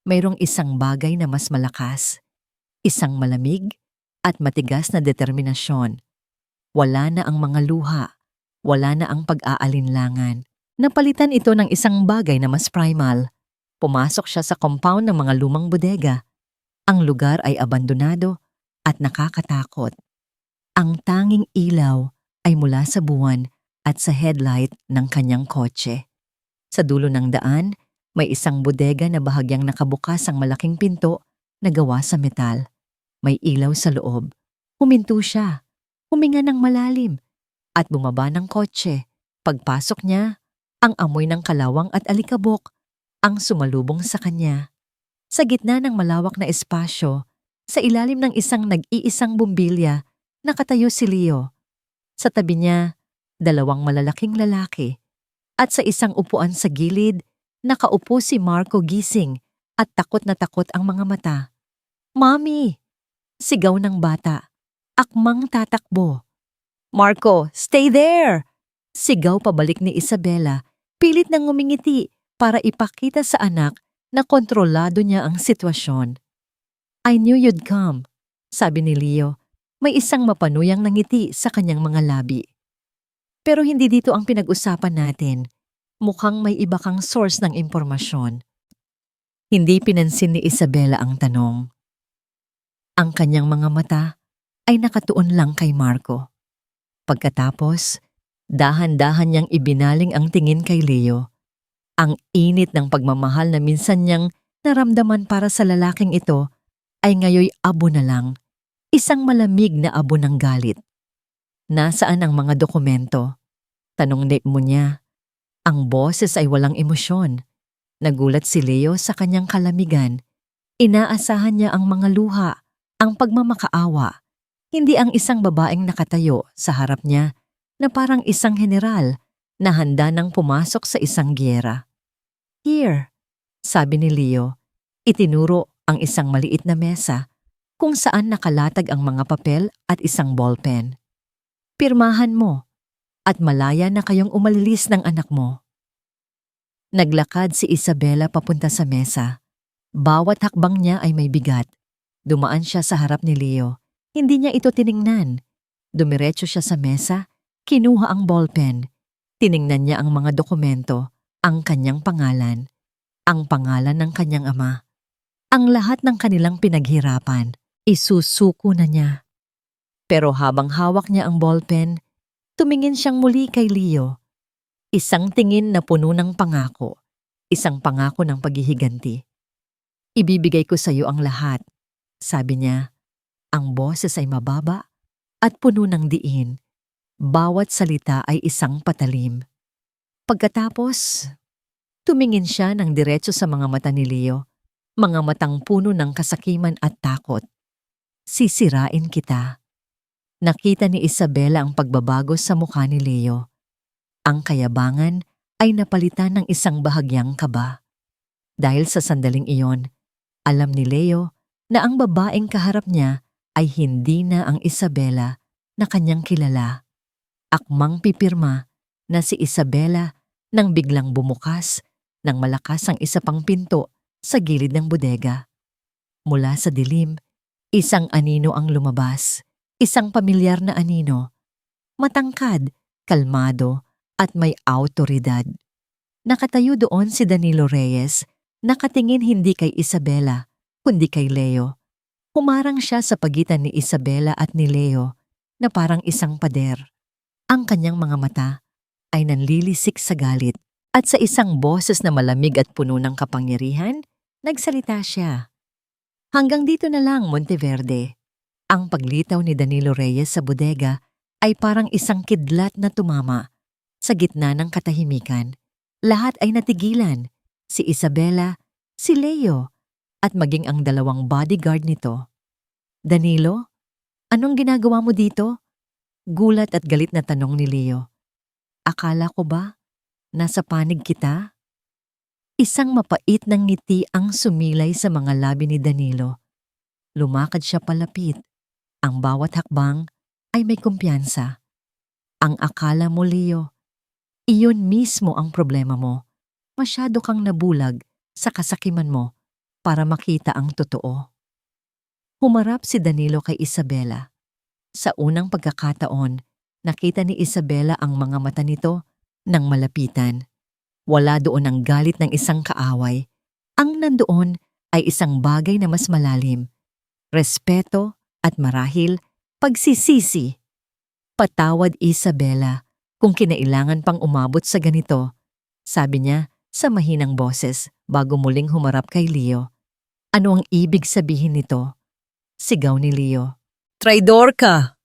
mayroong isang bagay na mas malakas. Isang malamig at matigas na determinasyon. Wala na ang mga luha, wala na ang pag-aalinlangan. Napalitan ito ng isang bagay na mas primal. Pumasok siya sa compound ng mga lumang bodega. Ang lugar ay abandonado at nakakatakot. Ang tanging ilaw ay mula sa buwan at sa headlight ng kanyang kotse. Sa dulo ng daan, may isang bodega na bahagyang nakabukas ang malaking pinto na gawa sa metal. May ilaw sa loob. Huminto siya. Huminga ng malalim. At bumaba ng kotse. Pagpasok niya, ang amoy ng kalawang at alikabok ang sumalubong sa kanya. Sa gitna ng malawak na espasyo, sa ilalim ng isang nag-iisang bumbilya, nakatayo si Leo. Sa tabi niya, 2 malalaking lalaki. At sa isang upuan sa gilid, nakaupo si Marco gising at takot na takot ang mga mata. "Mommy!" Sigaw ng bata. Akmang tatakbo. "Marco, stay there!" Sigaw pabalik ni Isabela, pilit nang ngumingiti para ipakita sa anak na kontrolado niya ang sitwasyon. "I knew you'd come," sabi ni Leo. May isang mapanuyang nangiti sa kanyang mga labi. "Pero hindi dito ang pinag-usapan natin. Mukhang may iba kang source ng impormasyon." Hindi pinansin ni Isabela ang tanong. Ang kanyang mga mata ay nakatuon lang kay Marco. Pagkatapos, dahan-dahan niyang ibinaling ang tingin kay Leo. Ang init ng pagmamahal na minsan niyang naramdaman para sa lalaking ito ay ngayoy abo na lang, isang malamig na abo ng galit. "Nasaan ang mga dokumento?" Tanong mo niya. Ang boses ay walang emosyon. Nagulat si Leo sa kanyang kalamigan. Inaasahan niya ang mga luha, ang pagmamakaawa, hindi ang isang babaeng nakatayo sa harap niya na parang isang general na handa nang pumasok sa isang giyera. "Here," sabi ni Leo. Itinuro ang isang maliit na mesa kung saan nakalatag ang mga papel at isang ballpen. "Pirmahan mo at malaya na kayong umalilis ng anak mo." Naglakad si Isabela papunta sa mesa. Bawat hakbang niya ay may bigat. Dumaan siya sa harap ni Leo. Hindi niya ito tiningnan. Dumiretso siya sa mesa, kinuha ang ballpen. Tiningnan niya ang mga dokumento, ang kanyang pangalan, ang pangalan ng kanyang ama. Ang lahat ng kanilang pinaghirapan, isusuko na niya. Pero habang hawak niya ang ballpen, tumingin siyang muli kay Leo. Isang tingin na puno ng pangako, isang pangako ng paghihiganti. "Ibibigay ko sa iyo ang lahat," sabi niya. Ang boses ay mababa at puno ng diin. Bawat salita ay isang patalim. Pagkatapos, tumingin siya ng diretso sa mga mata ni Leo, mga matang puno ng kasakiman at takot. "Sisirain kita." Nakita ni Isabela ang pagbabago sa mukha ni Leo. Ang kayabangan ay napalitan ng isang bahagyang kaba. Dahil sa sandaling iyon, alam ni Leo na ang babaeng kaharap niya ay hindi na ang Isabela na kanyang kilala. Akmang pipirma na si Isabela nang biglang bumukas ng malakas ang isa pang pinto sa gilid ng bodega. Mula sa dilim, isang anino ang lumabas, isang pamilyar na anino. Matangkad, kalmado, at may awtoridad. Nakatayo doon si Danilo Reyes, nakatingin hindi kay Isabela, kundi kay Leo. Humarang siya sa pagitan ni Isabela at ni Leo na parang isang pader. Ang kanyang mga mata ay nanlilisik sa galit at sa isang boses na malamig at puno ng kapangyarihan, nagsalita siya. "Hanggang dito na lang, Monteverde." Ang paglitaw ni Danilo Reyes sa bodega ay parang isang kidlat na tumama. Sa gitna ng katahimikan, lahat ay natigilan. Si Isabela, si Leo, at maging ang 2 bodyguard nito. "Danilo, anong ginagawa mo dito?" Gulat at galit na tanong ni Leo. "Akala ko ba nasa panig kita?" Isang mapait na ngiti ang sumilay sa mga labi ni Danilo. Lumakad siya palapit. Ang bawat hakbang ay may kumpiyansa. "Ang akala mo, Leo, iyon mismo ang problema mo. Masyado kang nabulag sa kasakiman mo para makita ang totoo." Humarap si Danilo kay Isabela. Sa unang pagkakataon, nakita ni Isabela ang mga mata nito nang malapitan. Wala doon ang galit ng isang kaaway. Ang nandoon ay isang bagay na mas malalim. Respeto at marahil pagsisisi. "Patawad, Isabela, kung kinailangan pang umabot sa ganito," sabi niya sa mahinang boses bago muling humarap kay Leo. Ano ang ibig sabihin nito? Sigaw ni Leo. Traidor ka!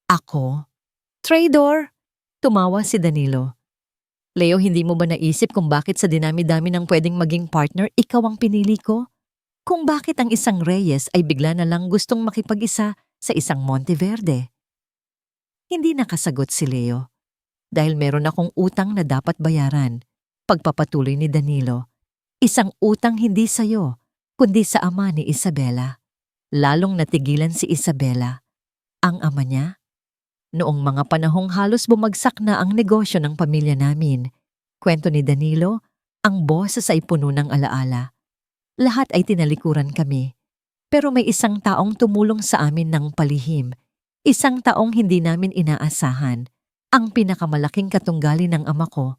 Ako? Traidor? Tumawa si Danilo. Leo, hindi mo ba naisip kung bakit sa dinami-dami ng pwedeng maging partner, ikaw ang pinili ko? Kung bakit ang isang Reyes ay bigla na lang gustong makipag-isa sa isang Monteverde? Hindi nakasagot si Leo. Dahil meron akong utang na dapat bayaran. Pagpapatuloy ni Danilo. Isang utang hindi sa'yo, kundi sa ama ni Isabela. Lalong natigilan si Isabela. Ang ama niya? Noong mga panahong halos bumagsak na ang negosyo ng pamilya namin. Kwento ni Danilo, ang boses ay puno ng alaala. Lahat ay tinalikuran kami. Pero may isang taong tumulong sa amin ng palihim. Isang taong hindi namin inaasahan. Ang pinakamalaking katunggali ng ama ko,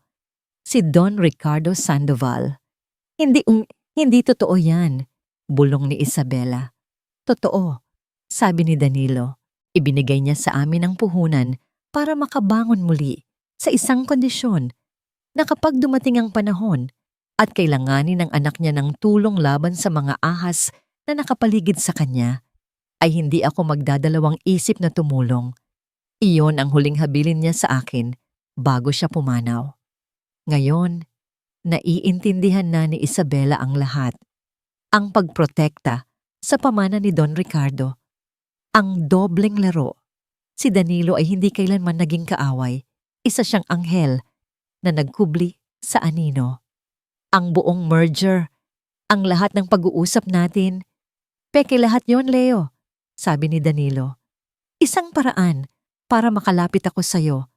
si Don Ricardo Sandoval. Hindi totoo yan, bulong ni Isabela. Totoo, sabi ni Danilo. Ibinigay niya sa amin ang puhunan para makabangon muli sa isang kondisyon na kapag dumating ang panahon at kailanganin ng anak niya ng tulong laban sa mga ahas na nakapaligid sa kanya, ay hindi ako magdadalawang isip na tumulong. Iyon ang huling habilin niya sa akin bago siya pumanaw. Ngayon, naiintindihan na ni Isabela ang lahat. Ang pagprotekta sa pamana ni Don Ricardo. Ang dobleng laro. Si Danilo ay hindi kailanman naging kaaway. Isa siyang anghel na nagkubli sa anino. Ang buong merger, ang lahat ng pag-uusap natin. Peke lahat yon, Leo, sabi ni Danilo. Isang paraan para makalapit ako sa'yo,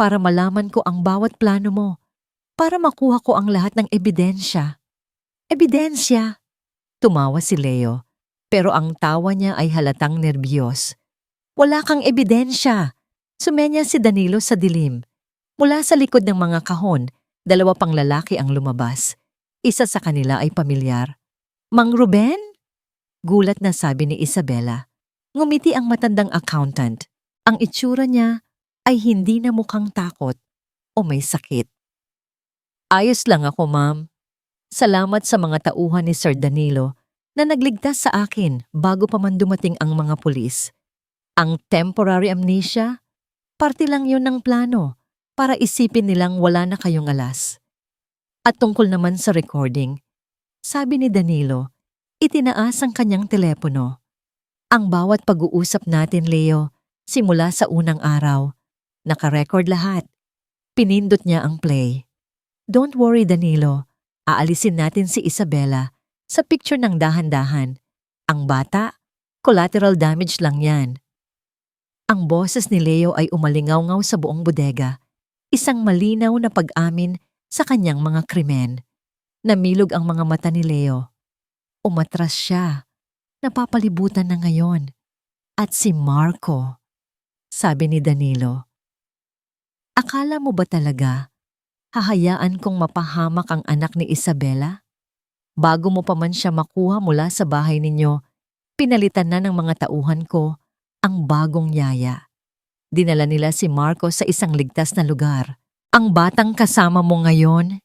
para malaman ko ang bawat plano mo, para makuha ko ang lahat ng ebidensya. Ebidensya? Tumawa si Leo, pero ang tawa niya ay halatang nerbiyos. Wala kang ebidensya. Sumenya si Danilo sa dilim. Mula sa likod ng mga kahon, 2 pang lalaki ang lumabas. Isa sa kanila ay pamilyar. Mang Ruben? Gulat na sabi ni Isabela. Ngumiti ang matandang accountant. Ang itsura niya ay hindi na mukhang takot o may sakit. Ayos lang ako, ma'am. Salamat sa mga tauhan ni Sir Danilo na nagligtas sa akin bago pa man dumating ang mga pulis. Ang temporary amnesia, parte lang yun ng plano para isipin nilang wala na kayong alas. At tungkol naman sa recording, sabi ni Danilo, itinaas ang kanyang telepono. Ang bawat pag-uusap natin, Leo, simula sa unang araw, naka-record lahat. Pinindot niya ang play. Don't worry, Danilo. Aalisin natin si Isabela sa picture ng dahan-dahan. Ang bata, collateral damage lang yan. Ang boses ni Leo ay umalingaw-ngaw sa buong bodega. Isang malinaw na pag-amin sa kanyang mga krimen. Namilog ang mga mata ni Leo. Umatras siya. Napapalibutan na ngayon. At si Marco. Sabi ni Danilo. Akala mo ba talaga hahayaan kong mapahamak ang anak ni Isabela? Bago mo pa man siya makuha mula sa bahay ninyo, pinalitan na ng mga tauhan ko ang bagong yaya. Dinala nila si Marco sa isang ligtas na lugar. Ang batang kasama mo ngayon?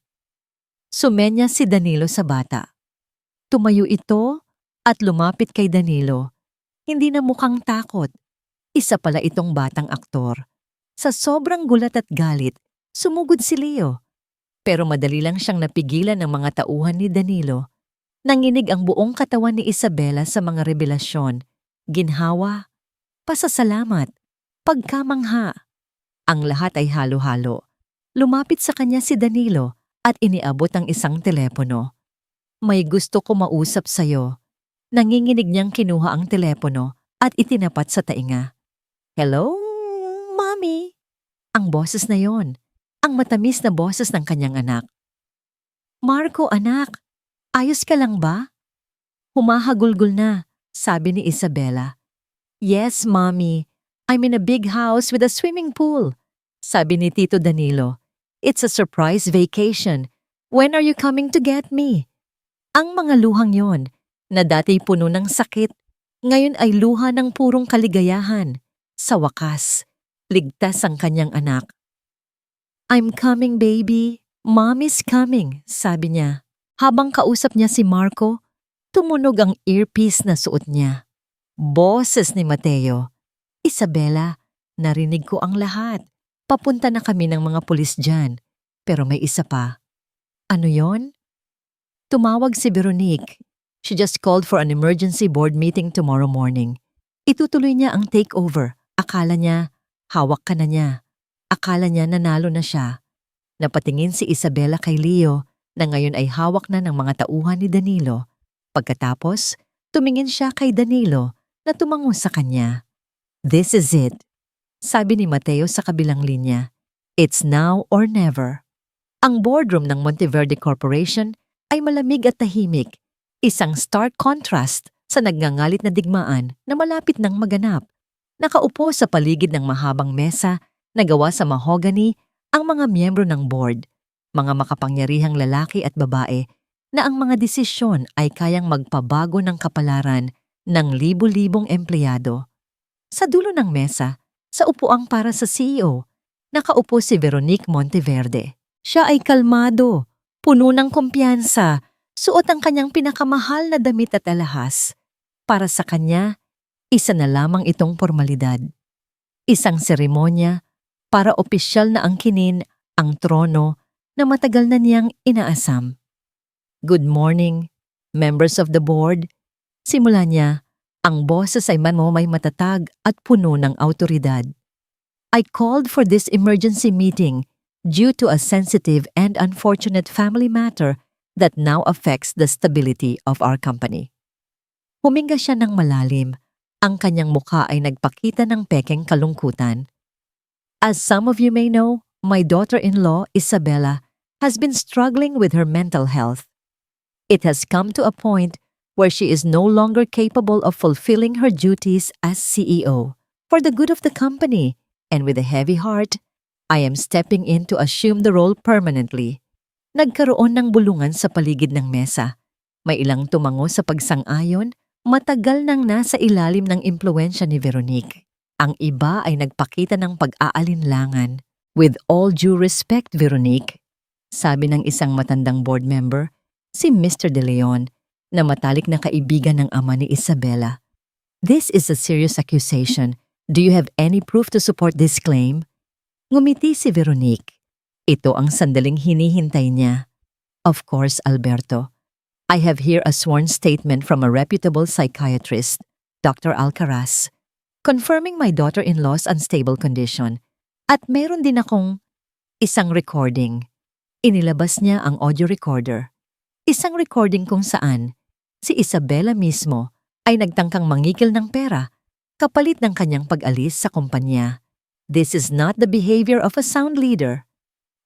Sumenya si Danilo sa bata. Tumayo ito at lumapit kay Danilo. Hindi na mukhang takot. Isa pala itong batang aktor. Sa sobrang gulat at galit, sumugod si Leo. Pero madali lang siyang napigilan ng mga tauhan ni Danilo. Nanginig ang buong katawan ni Isabela sa mga revelasyon. Ginhawa, pasasalamat, pagkamangha. Ang lahat ay halo-halo. Lumapit sa kanya si Danilo at iniabot ang isang telepono. May gusto ko mausap sa'yo. Nanginginig niyang kinuha ang telepono at itinapat sa tainga. Hello, Mommy? Ang boses na yon, ang matamis na boses ng kanyang anak. Marco, anak, ayos ka lang ba? Humahagulgol na, sabi ni Isabela. Yes, Mommy. I'm in a big house with a swimming pool. Sabi ni Tito Danilo. It's a surprise vacation. When are you coming to get me? Ang mga luhang yon, na dati puno ng sakit, ngayon ay luha ng purong kaligayahan. Sa wakas, ligtas ang kanyang anak. I'm coming, baby. Mommy's coming, sabi niya. Habang kausap niya si Marco, Tumunog ang earpiece na suot niya. Boses ni Mateo. Isabela, narinig ko ang lahat. Papunta na kami ng mga pulis dyan. Pero may isa pa. Ano yon? Tumawag si Veronique. She just called for an emergency board meeting tomorrow morning. Itutuloy niya ang takeover. Akala niya, hawak ka na niya. Akala niya nanalo na siya. Napatingin si Isabela kay Leo na ngayon ay hawak na ng mga tauhan ni Danilo. Pagkatapos, tumingin siya kay Danilo na tumango sa kanya. This is it, sabi ni Mateo sa kabilang linya. It's now or never. Ang boardroom ng Monteverde Corporation ay malamig at tahimik, isang stark contrast sa nagngangalit na digmaan na malapit nang maganap. Nakaupo sa paligid ng mahabang mesa na gawa sa mahogany ang mga miyembro ng board, mga makapangyarihang lalaki at babae na ang mga desisyon ay kayang magpabago ng kapalaran ng libo-libong empleyado. Sa dulo ng mesa, sa upuang para sa CEO, nakaupo si Veronique Monteverde. Siya ay kalmado, puno ng kumpiyansa, suot ang kanyang pinakamahal na damit at alahas. Para sa kanya, isa na lamang itong formalidad. Isang seremonya para opisyal na angkinin ang trono na matagal na niyang inaasam. Good morning, members of the board. Simula niya, ang boses ay may matatag at puno ng autoridad. I called for this emergency meeting due to a sensitive and unfortunate family matter that now affects the stability of our company. Huminga siya ng malalim. Ang kanyang mukha ay nagpakita ng pekeng kalungkutan. As some of you may know, my daughter-in-law, Isabela, has been struggling with her mental health. It has come to a point where she is no longer capable of fulfilling her duties as CEO. For the good of the company, and with a heavy heart, I am stepping in to assume the role permanently. Nagkaroon ng bulungan sa paligid ng mesa. May ilang tumango sa pagsang-ayon, matagal nang nasa ilalim ng impluwensya ni Veronique. Ang iba ay nagpakita ng pag-aalinlangan. With all due respect, Veronique, sabi ng isang matandang board member, si Mr. De Leon, na matalik na kaibigan ng ama ni Isabela. This is a serious accusation. Do you have any proof to support this claim? Ngumiti si Veronique. Ito ang sandaling hinihintay niya. Of course, Alberto. I have here a sworn statement from a reputable psychiatrist, Dr. Alcaraz, confirming my daughter-in-law's unstable condition. At meron din akong isang recording. Inilabas niya ang audio recorder. Isang recording kung saan si Isabela mismo ay nagtangkang mangikil ng pera kapalit ng kanyang pag-alis sa kumpanya. This is not the behavior of a sound leader.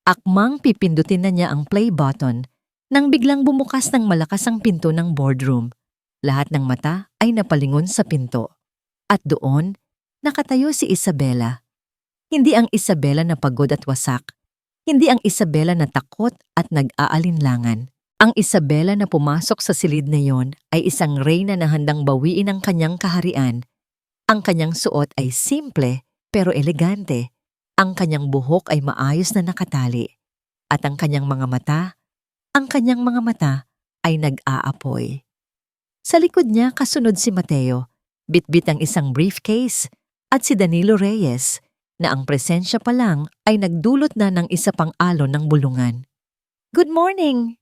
Akmang pipindutin na niya ang play button nang biglang bumukas ng malakas ang pinto ng boardroom. Lahat ng mata ay napalingon sa pinto. At doon, nakatayo si Isabela. Hindi ang Isabela na pagod at wasak. Hindi ang Isabela na takot at nag-aalinlangan. Ang Isabela na pumasok sa silid na yon ay isang reyna na handang bawiin ang kanyang kaharian. Ang kanyang suot ay simple pero elegante. Ang kanyang buhok ay maayos na nakatali. At ang kanyang mga mata ay nag-aapoy. Sa likod niya kasunod si Mateo, bitbit ang isang briefcase, at si Danilo Reyes, na ang presensya pa lang ay nagdulot na ng isa pang alon ng bulungan. Good morning!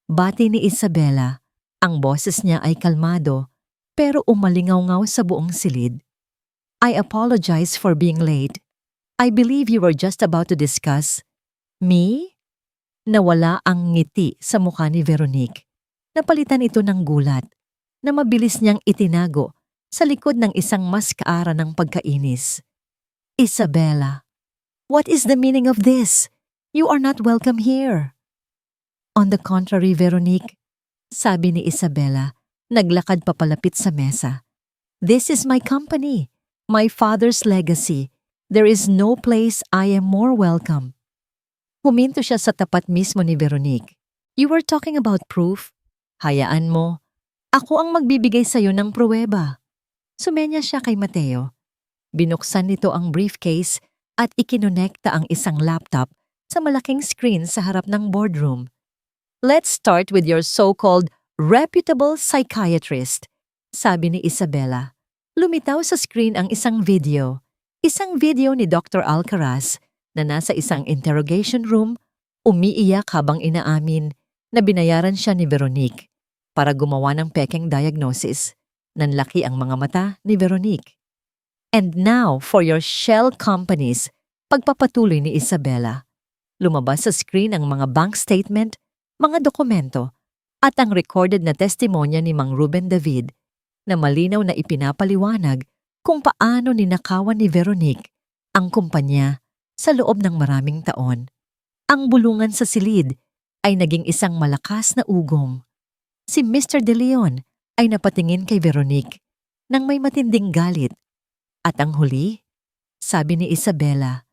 Bati ni Isabela. Ang boses niya ay kalmado, pero umalingaw-ngaw sa buong silid. I apologize for being late. I believe you were just about to discuss. Me? Nawala ang ngiti sa mukha ni Veronique. Napalitan ito ng gulat, na mabilis niyang itinago sa likod ng isang maskara ng pagkainis. Isabela, what is the meaning of this? You are not welcome here. On the contrary, Veronique, sabi ni Isabela, naglakad papalapit sa mesa. This is my company, my father's legacy. There is no place I am more welcome. Huminto siya sa tapat mismo ni Veronique. You were talking about proof? Hayaan mo. Ako ang magbibigay sa'yo ng pruweba. Sumenya siya kay Mateo. Binuksan nito ang briefcase at ikinonekta ang isang laptop sa malaking screen sa harap ng boardroom. Let's start with your so-called reputable psychiatrist, sabi ni Isabella. Lumitaw sa screen ang isang video. Isang video ni Dr. Alcaraz na nasa isang interrogation room, umiiyak habang inaamin na binayaran siya ni Veronique para gumawa ng pekeng diagnosis. Nanlaki ang mga mata ni Veronique. And now for your shell companies, pagpapatuloy ni Isabella. Lumabas sa screen ang mga bank statement, mga dokumento, at ang recorded na testimonya ni Mang Ruben David na malinaw na ipinapaliwanag kung paano ninakawan ni Veronique ang kumpanya sa loob ng maraming taon. Ang bulungan sa silid ay naging isang malakas na ugong. Si Mr. De Leon ay napatingin kay Veronique nang may matinding galit. At ang huli, sabi ni Isabella,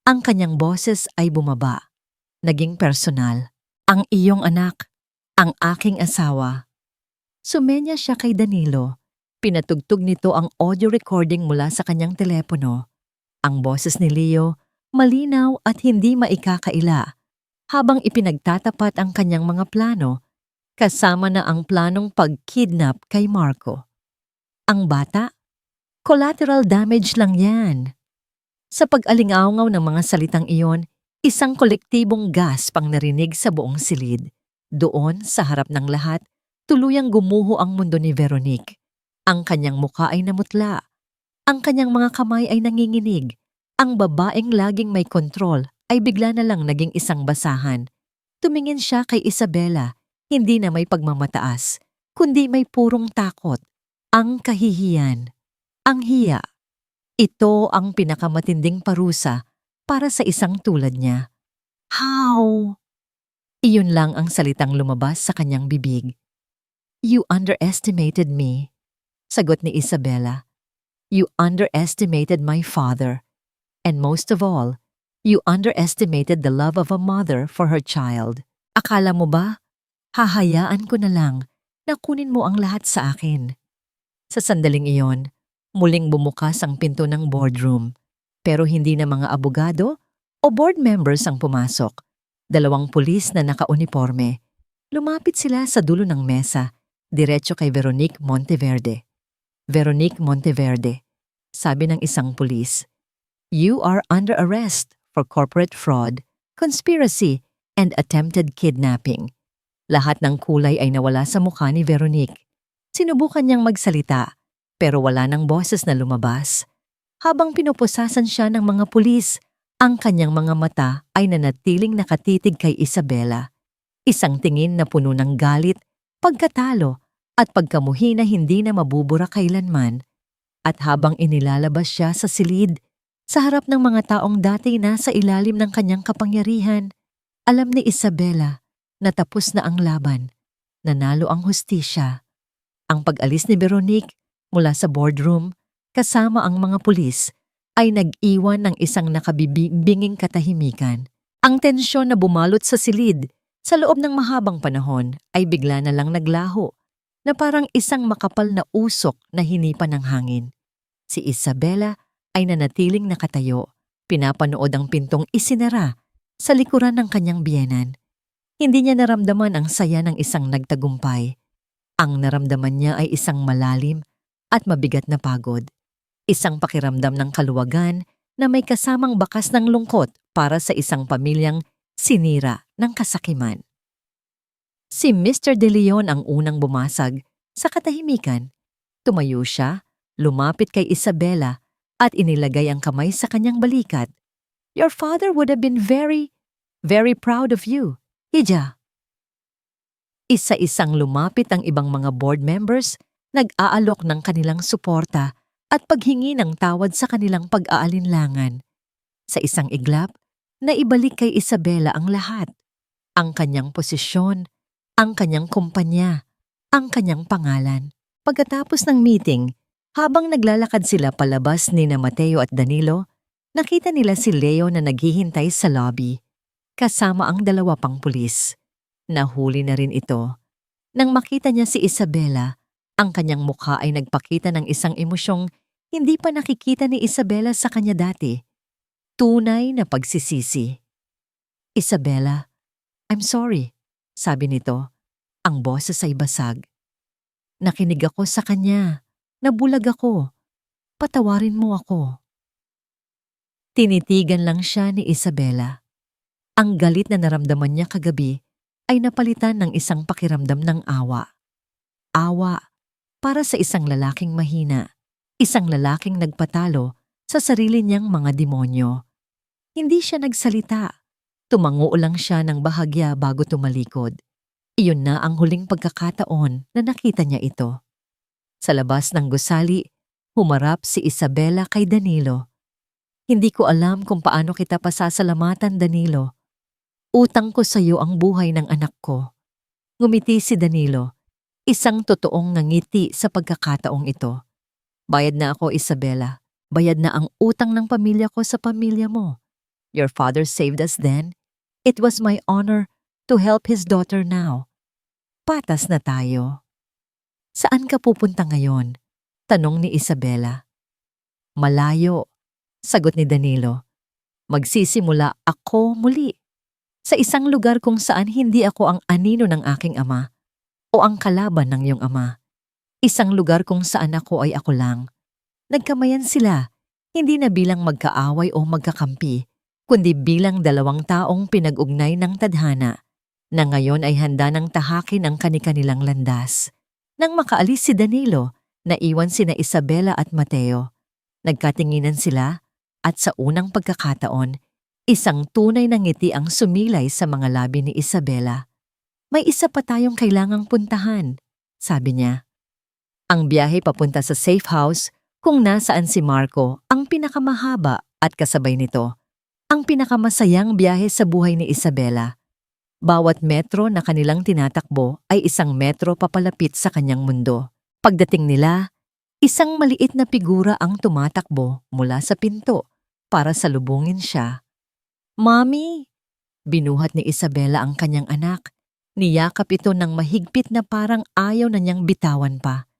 ang kanyang boses ay bumaba. Naging personal. Ang iyong anak, ang aking asawa. Sumenya siya kay Danilo. Pinatugtog nito ang audio recording mula sa kanyang telepono. Ang boses ni Leo, malinaw at hindi maikakaila, habang ipinagtatapat ang kanyang mga plano, kasama na ang planong pag-kidnap kay Marco. Ang bata? Collateral damage lang yan. Sa pag-alingaungaw ng mga salitang iyon, isang kolektibong gasp ang narinig sa buong silid. Doon, sa harap ng lahat, tuluyang gumuho ang mundo ni Veronique. Ang kanyang muka ay namutla. Ang kanyang mga kamay ay nanginginig. Ang babaeng laging may kontrol ay bigla na lang naging isang basahan. Tumingin siya kay Isabella, hindi na may pagmamataas, kundi may purong takot. Ang kahihiyan. Ang hiya. Ito ang pinakamatinding parusa para sa isang tulad niya. How? Iyon lang ang salitang lumabas sa kanyang bibig. You underestimated me, sagot ni Isabella. You underestimated my father. And most of all, you underestimated the love of a mother for her child. Akala mo ba, hahayaan ko na lang na kunin mo ang lahat sa akin? Sa sandaling iyon, muling bumukas ang pinto ng boardroom. Pero hindi na mga abogado o board members ang pumasok. 2 pulis na nakauniporme. Lumapit sila sa dulo ng mesa, diretso kay Veronique Monteverde. Veronique Monteverde, sabi ng isang pulis, you are under arrest for corporate fraud, conspiracy, and attempted kidnapping. Lahat ng kulay ay nawala sa mukha ni Veronique. Sinubukan niyang magsalita, pero wala ng boses na lumabas. Habang pinupusasan siya ng mga pulis, ang kanyang mga mata ay nanatiling nakatitig kay Isabella. Isang tingin na puno ng galit, pagkatalo, at pagkamuhi na hindi na mabubura kailanman. At habang inilalabas siya sa silid, sa harap ng mga taong dati nasa ilalim ng kanyang kapangyarihan, alam ni Isabella na tapos na ang laban, nanalo ang hustisya. Ang pag-alis ni Veronique mula sa boardroom, kasama ang mga pulis, ay nag-iwan ng isang nakabibinging katahimikan. Ang tensyon na bumalot sa silid sa loob ng mahabang panahon ay bigla na lang naglaho, na parang isang makapal na usok na hinipan ng hangin. Si Isabella ay nanatiling nakatayo, pinapanood ang pintong isinara sa likuran ng kanyang biyenan. Hindi niya naramdaman ang saya ng isang nagtagumpay. Ang naramdaman niya ay isang malalim at mabigat na pagod. Isang pakiramdam ng kaluwagan na may kasamang bakas ng lungkot para sa isang pamilyang sinira ng kasakiman. Si Mr. De Leon ang unang bumasag sa katahimikan. Tumayo siya, lumapit kay Isabella at inilagay ang kamay sa kanyang balikat. Your father would have been very, very proud of you, Hija. Isa-isang lumapit ang ibang mga board members, nag-aalok ng kanilang suporta at paghingi ng tawad sa kanilang pag-aalinlangan. Sa isang iglap, naibalik kay Isabella ang lahat. Ang kanyang posisyon, ang kanyang kumpanya, ang kanyang pangalan. Pagkatapos ng meeting, habang naglalakad sila palabas ni Mateo at Danilo, nakita nila si Leo na naghihintay sa lobby, kasama ang 2 pang pulis. Nahuli na rin ito. Nang makita niya si Isabella, ang kanyang mukha ay nagpakita ng isang emosyong hindi pa nakikita ni Isabella sa kanya dati. Tunay na pagsisisi. Isabella, I'm sorry, sabi nito. Ang boses ay basag. Nakinig ako sa kanya. Nabulag ako. Patawarin mo ako. Tinitigan lang siya ni Isabela. Ang galit na naramdaman niya kagabi ay napalitan ng isang pakiramdam ng awa. Awa para sa isang lalaking mahina, isang lalaking nagpatalo sa sarili niyang mga demonyo. Hindi siya nagsalita. Tumango lang siya ng bahagya bago tumalikod. Iyon na ang huling pagkakataon na nakita niya ito. Sa labas ng gusali, humarap si Isabela kay Danilo. Hindi ko alam kung paano kita pasasalamatan, Danilo. Utang ko sa iyo ang buhay ng anak ko. Ngumiti si Danilo, isang totoong ngangiti sa pagkakataong ito. Bayad na ako, Isabela. Bayad na ang utang ng pamilya ko sa pamilya mo. Your father saved us then. It was my honor to help his daughter now. Patas na tayo. Saan ka pupunta ngayon? Tanong ni Isabela. Malayo, sagot ni Danilo. Magsisimula ako muli. Sa isang lugar kung saan hindi ako ang anino ng aking ama o ang kalaban ng iyong ama. Isang lugar kung saan ako ay ako lang. Nagkamayan sila, hindi na bilang magkaaway o magkakampi, kundi bilang dalawang taong pinag-ugnay ng tadhana na ngayon ay handa ng tahakin ang kani-kanilang landas. Nang makaalis si Danilo, naiwan sina Isabela at Mateo. Nagkatinginan sila at sa unang pagkakataon, isang tunay na ngiti ang sumilay sa mga labi ni Isabela. May isa pa tayong kailangang puntahan, sabi niya. Ang biyahe papunta sa safe house kung nasaan si Marco ang pinakamahaba at kasabay nito, ang pinakamasayang biyahe sa buhay ni Isabela. Bawat metro na kanilang tinatakbo ay isang metro papalapit sa kanyang mundo. Pagdating nila, isang maliit na figura ang tumatakbo mula sa pinto para salubungin siya. Mommy! Binuhat ni Isabela ang kanyang anak. Niyakap ito ng mahigpit na parang ayaw na niyang bitawan pa.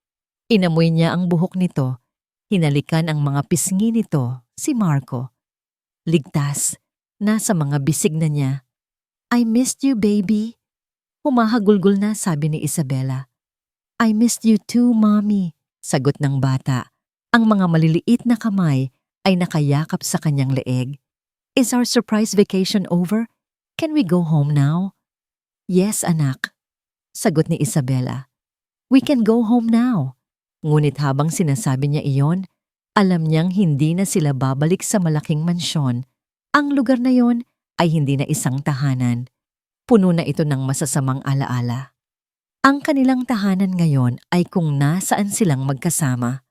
Inamoy niya ang buhok nito. Hinalikan ang mga pisngi nito, si Marco. Ligtas, nasa mga bisig na niya. I missed you, baby. Humahagulgol na, sabi ni Isabela. I missed you too, mommy, sagot ng bata. Ang mga maliliit na kamay ay nakayakap sa kanyang leeg. Is our surprise vacation over? Can we go home now? Yes, anak, sagot ni Isabela. We can go home now. Ngunit habang sinasabi niya iyon, alam niyang hindi na sila babalik sa malaking mansyon. Ang lugar na yon ay hindi na isang tahanan. Puno na ito ng masasamang alaala. Ang kanilang tahanan ngayon ay kung nasaan silang magkasama.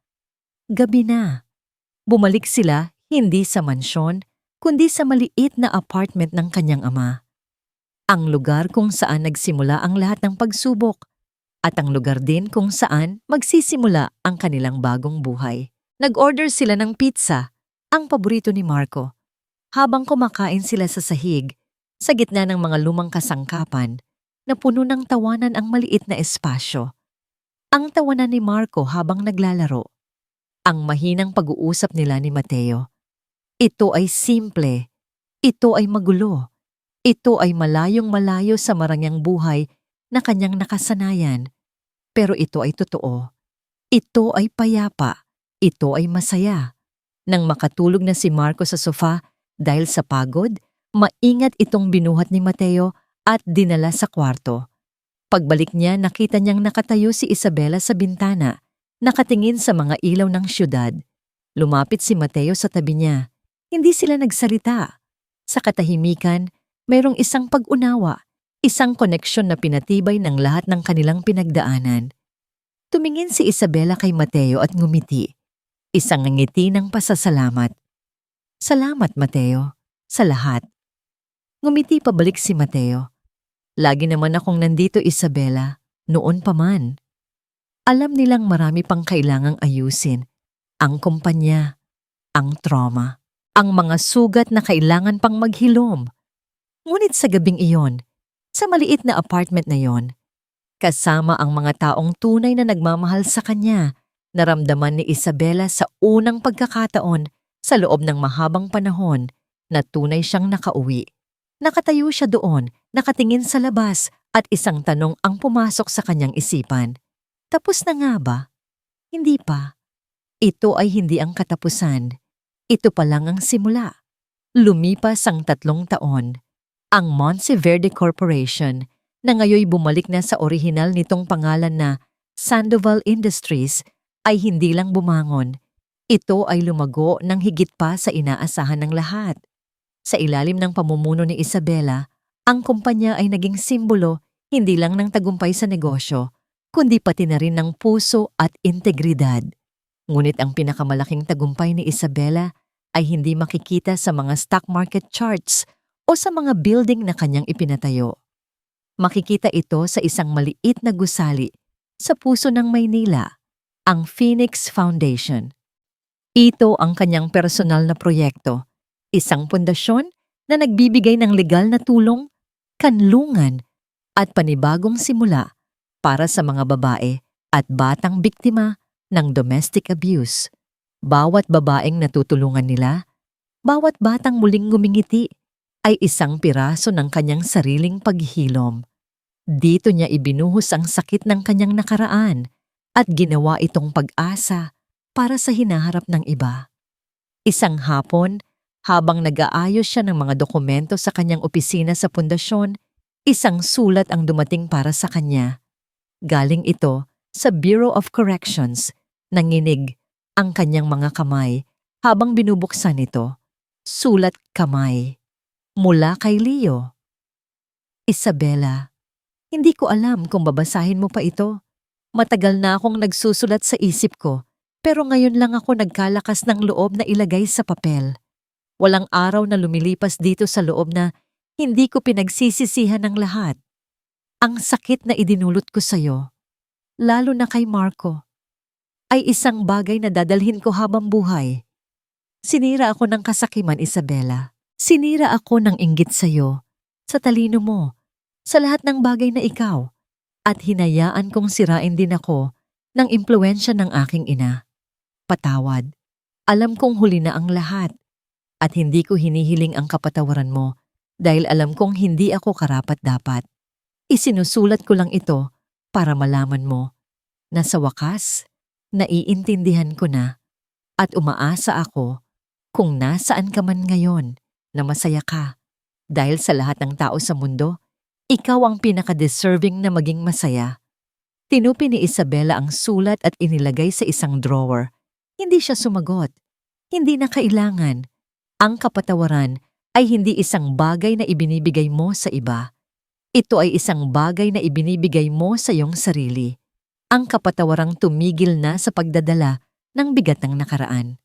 Gabi na. Bumalik sila hindi sa mansyon, kundi sa maliit na apartment ng kanyang ama. Ang lugar kung saan nagsimula ang lahat ng pagsubok at ang lugar din kung saan magsisimula ang kanilang bagong buhay. Nag-order sila ng pizza, ang paborito ni Marco. Habang kumakain sila sa sahig, sa gitna ng mga lumang kasangkapan, na puno ng tawanan ang maliit na espasyo. Ang tawanan ni Marco habang naglalaro. Ang mahinang pag-uusap nila ni Mateo. Ito ay simple. Ito ay magulo. Ito ay malayong-malayo sa marangyang buhay na kanyang nakasanayan. Pero ito ay totoo. Ito ay payapa. Ito ay masaya. Nang makatulog na si Marco sa sofa dahil sa pagod, maingat itong binuhat ni Mateo at dinala sa kwarto. Pagbalik niya, nakita niyang nakatayo si Isabela sa bintana, nakatingin sa mga ilaw ng syudad. Lumapit si Mateo sa tabi niya. Hindi sila nagsalita. Sa katahimikan, mayroong isang pag-unawa, isang koneksyon na pinatibay ng lahat ng kanilang pinagdaanan. Tumingin si Isabela kay Mateo at ngumiti. Isang ngiti ng pasasalamat. Salamat, Mateo, sa lahat. Ngumiti pabalik si Mateo. Lagi naman akong nandito, Isabela, noon pa man. Alam nilang marami pang kailangang ayusin. Ang kumpanya, ang trauma, ang mga sugat na kailangan pang maghilom. Ngunit sa gabing iyon, sa maliit na apartment na yon, kasama ang mga taong tunay na nagmamahal sa kanya, naramdaman ni Isabela sa unang pagkakataon sa loob ng mahabang panahon na tunay siyang nakauwi. Nakatayo siya doon, nakatingin sa labas At isang tanong ang pumasok sa kanyang isipan. Tapos na nga ba? Hindi pa. Ito ay hindi ang katapusan. Ito pa lang ang simula. Lumipas ang 3 taon. Ang Monteverde Corporation na ngayoy bumalik na sa orihinal nitong pangalan na Sandoval Industries ay hindi lang bumangon. Ito ay lumago ng higit pa sa inaasahan ng lahat. Sa ilalim ng pamumuno ni Isabela, ang kumpanya ay naging simbolo hindi lang ng tagumpay sa negosyo, kundi pati na rin ng puso at integridad. Ngunit ang pinakamalaking tagumpay ni Isabela ay hindi makikita sa mga stock market charts o sa mga building na kanyang ipinatayo. Makikita ito sa isang maliit na gusali sa puso ng Maynila, ang Phoenix Foundation. Ito ang kanyang personal na proyekto, isang pundasyon na nagbibigay ng legal na tulong, kanlungan at panibagong simula para sa mga babae at batang biktima ng domestic abuse. Bawat babaeng natutulungan nila, bawat batang muling ngumingiti ay isang piraso ng kanyang sariling paghihilom. Dito niya ibinuhos ang sakit ng kanyang nakaraan at ginawa itong pag-asa para sa hinaharap ng iba. Isang hapon, habang nag-aayos siya ng mga dokumento sa kanyang opisina sa pundasyon, isang sulat ang dumating para sa kanya. Galing ito sa Bureau of Corrections. Nanginig ang kanyang mga kamay habang binubuksan ito. Sulat kamay. Mula kay Leo. Isabela, hindi ko alam kung babasahin mo pa ito. Matagal na akong nagsusulat sa isip ko, pero ngayon lang ako nagkalakas ng loob na ilagay sa papel. Walang araw na lumilipas dito sa loob na hindi ko pinagsisisihan ng lahat. Ang sakit na idinulot ko sa'yo, lalo na kay Marco, ay isang bagay na dadalhin ko habang buhay. Sinira ako ng kasakiman, Isabela. Sinira ako ng inggit sa'yo, sa talino mo, sa lahat ng bagay na ikaw, at hinayaan kong sirain din ako ng impluwensya ng aking ina. Patawad. Alam kong huli na ang lahat, at hindi ko hinihiling ang kapatawaran mo dahil alam kong hindi ako karapat-dapat. Isinusulat ko lang ito para malaman mo na sa wakas, naiintindihan ko na at umaasa ako kung nasaan ka man ngayon na masaya ka. Dahil sa lahat ng tao sa mundo, ikaw ang pinaka-deserving na maging masaya. Tinupi ni Isabela ang sulat at inilagay sa isang drawer. Hindi siya sumagot. Hindi na kailangan. Ang kapatawaran ay hindi isang bagay na ibinibigay mo sa iba. Ito ay isang bagay na ibinibigay mo sa iyong sarili. Ang kapatawarang tumigil na sa pagdadala ng bigat ng nakaraan.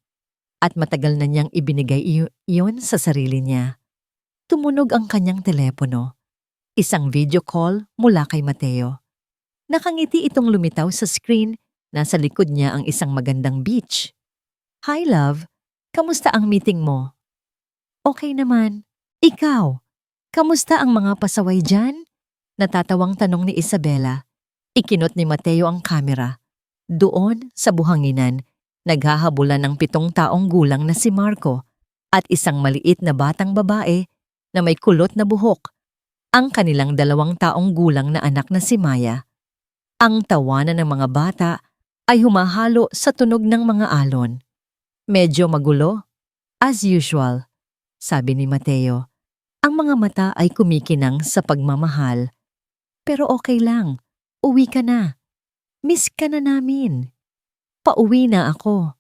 At matagal na niyang ibinigay iyon sa sarili niya. Tumunog ang kanyang telepono. Isang video call mula kay Mateo. Nakangiti itong lumitaw sa screen. Nasa likod niya ang isang magandang beach. Hi love, kamusta ang meeting mo? Okay naman. Ikaw, kamusta ang mga pasaway dyan? Natatawang tanong ni Isabela. Ikinot ni Mateo ang kamera. Doon, sa buhanginan, naghahabulan ng 7 taong gulang na si Marco at isang maliit na batang babae na may kulot na buhok, ang kanilang 2 taong gulang na anak na si Maya. Ang tawanan ng mga bata ay humahalo sa tunog ng mga alon. Medyo magulo, as usual, sabi ni Mateo. Ang mga mata ay kumikinang sa pagmamahal. Pero okay lang, uwi ka na. Miss ka na namin. Pauwi na ako,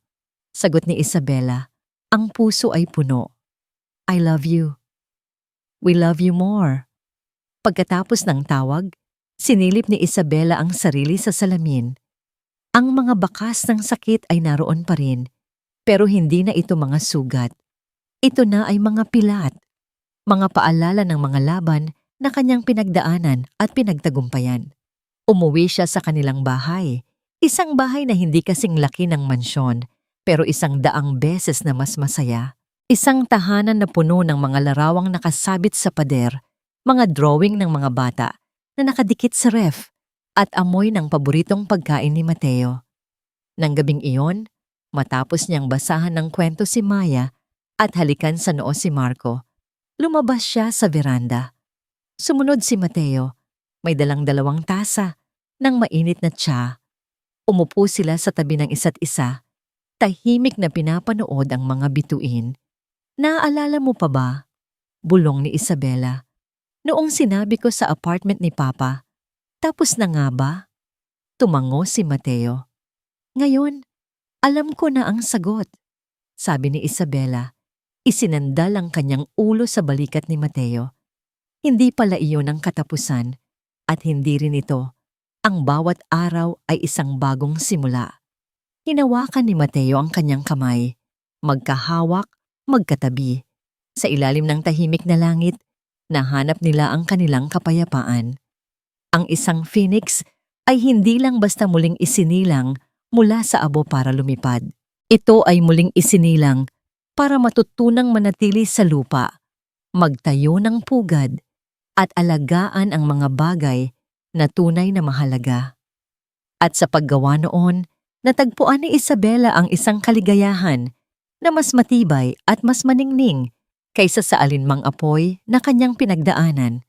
sagot ni Isabela. Ang puso ay puno. I love you. We love you more. Pagkatapos ng tawag, sinilip ni Isabela ang sarili sa salamin. Ang mga bakas ng sakit ay naroon pa rin, pero hindi na ito mga sugat. Ito na ay mga pilat, mga paalala ng mga laban na kanyang pinagdaanan at pinagtagumpayan. Umuwi siya sa kanilang bahay, isang bahay na hindi kasing laki ng mansyon, pero 100 beses na mas masaya. Isang tahanan na puno ng mga larawang nakasabit sa pader, mga drawing ng mga bata na nakadikit sa ref, at amoy ng paboritong pagkain ni Mateo. Nang gabing iyon, matapos niyang basahan ng kwento si Maya at halikan sa noo si Marco, lumabas siya sa veranda. Sumunod si Mateo May dalang 2 tasa ng mainit na tsa. Umupo sila sa tabi ng isa't isa, tahimik na pinapanood ang mga bituin. Naaalala mo pa ba? Bulong ni Isabela. Noong sinabi ko sa apartment ni Papa, tapos na nga ba? Tumango si Mateo. Ngayon, alam ko na ang sagot, sabi ni Isabela. Isinandal ang kanyang ulo sa balikat ni Mateo. Hindi pala iyon ang katapusan at hindi rin ito. Ang bawat araw ay isang bagong simula. Hinawakan ni Mateo ang kanyang kamay. Magkahawak, magkatabi. Sa ilalim ng tahimik na langit, nahanap nila ang kanilang kapayapaan. Ang isang phoenix ay hindi lang basta muling isinilang mula sa abo para lumipad. Ito ay muling isinilang para matutunang manatili sa lupa, magtayo ng pugad, at alagaan ang mga bagay na tunay na mahalaga. At sa paggawa noon, natagpuan ni Isabela ang isang kaligayahan na mas matibay at mas maningning kaysa sa alinmang apoy na kanyang pinagdaanan.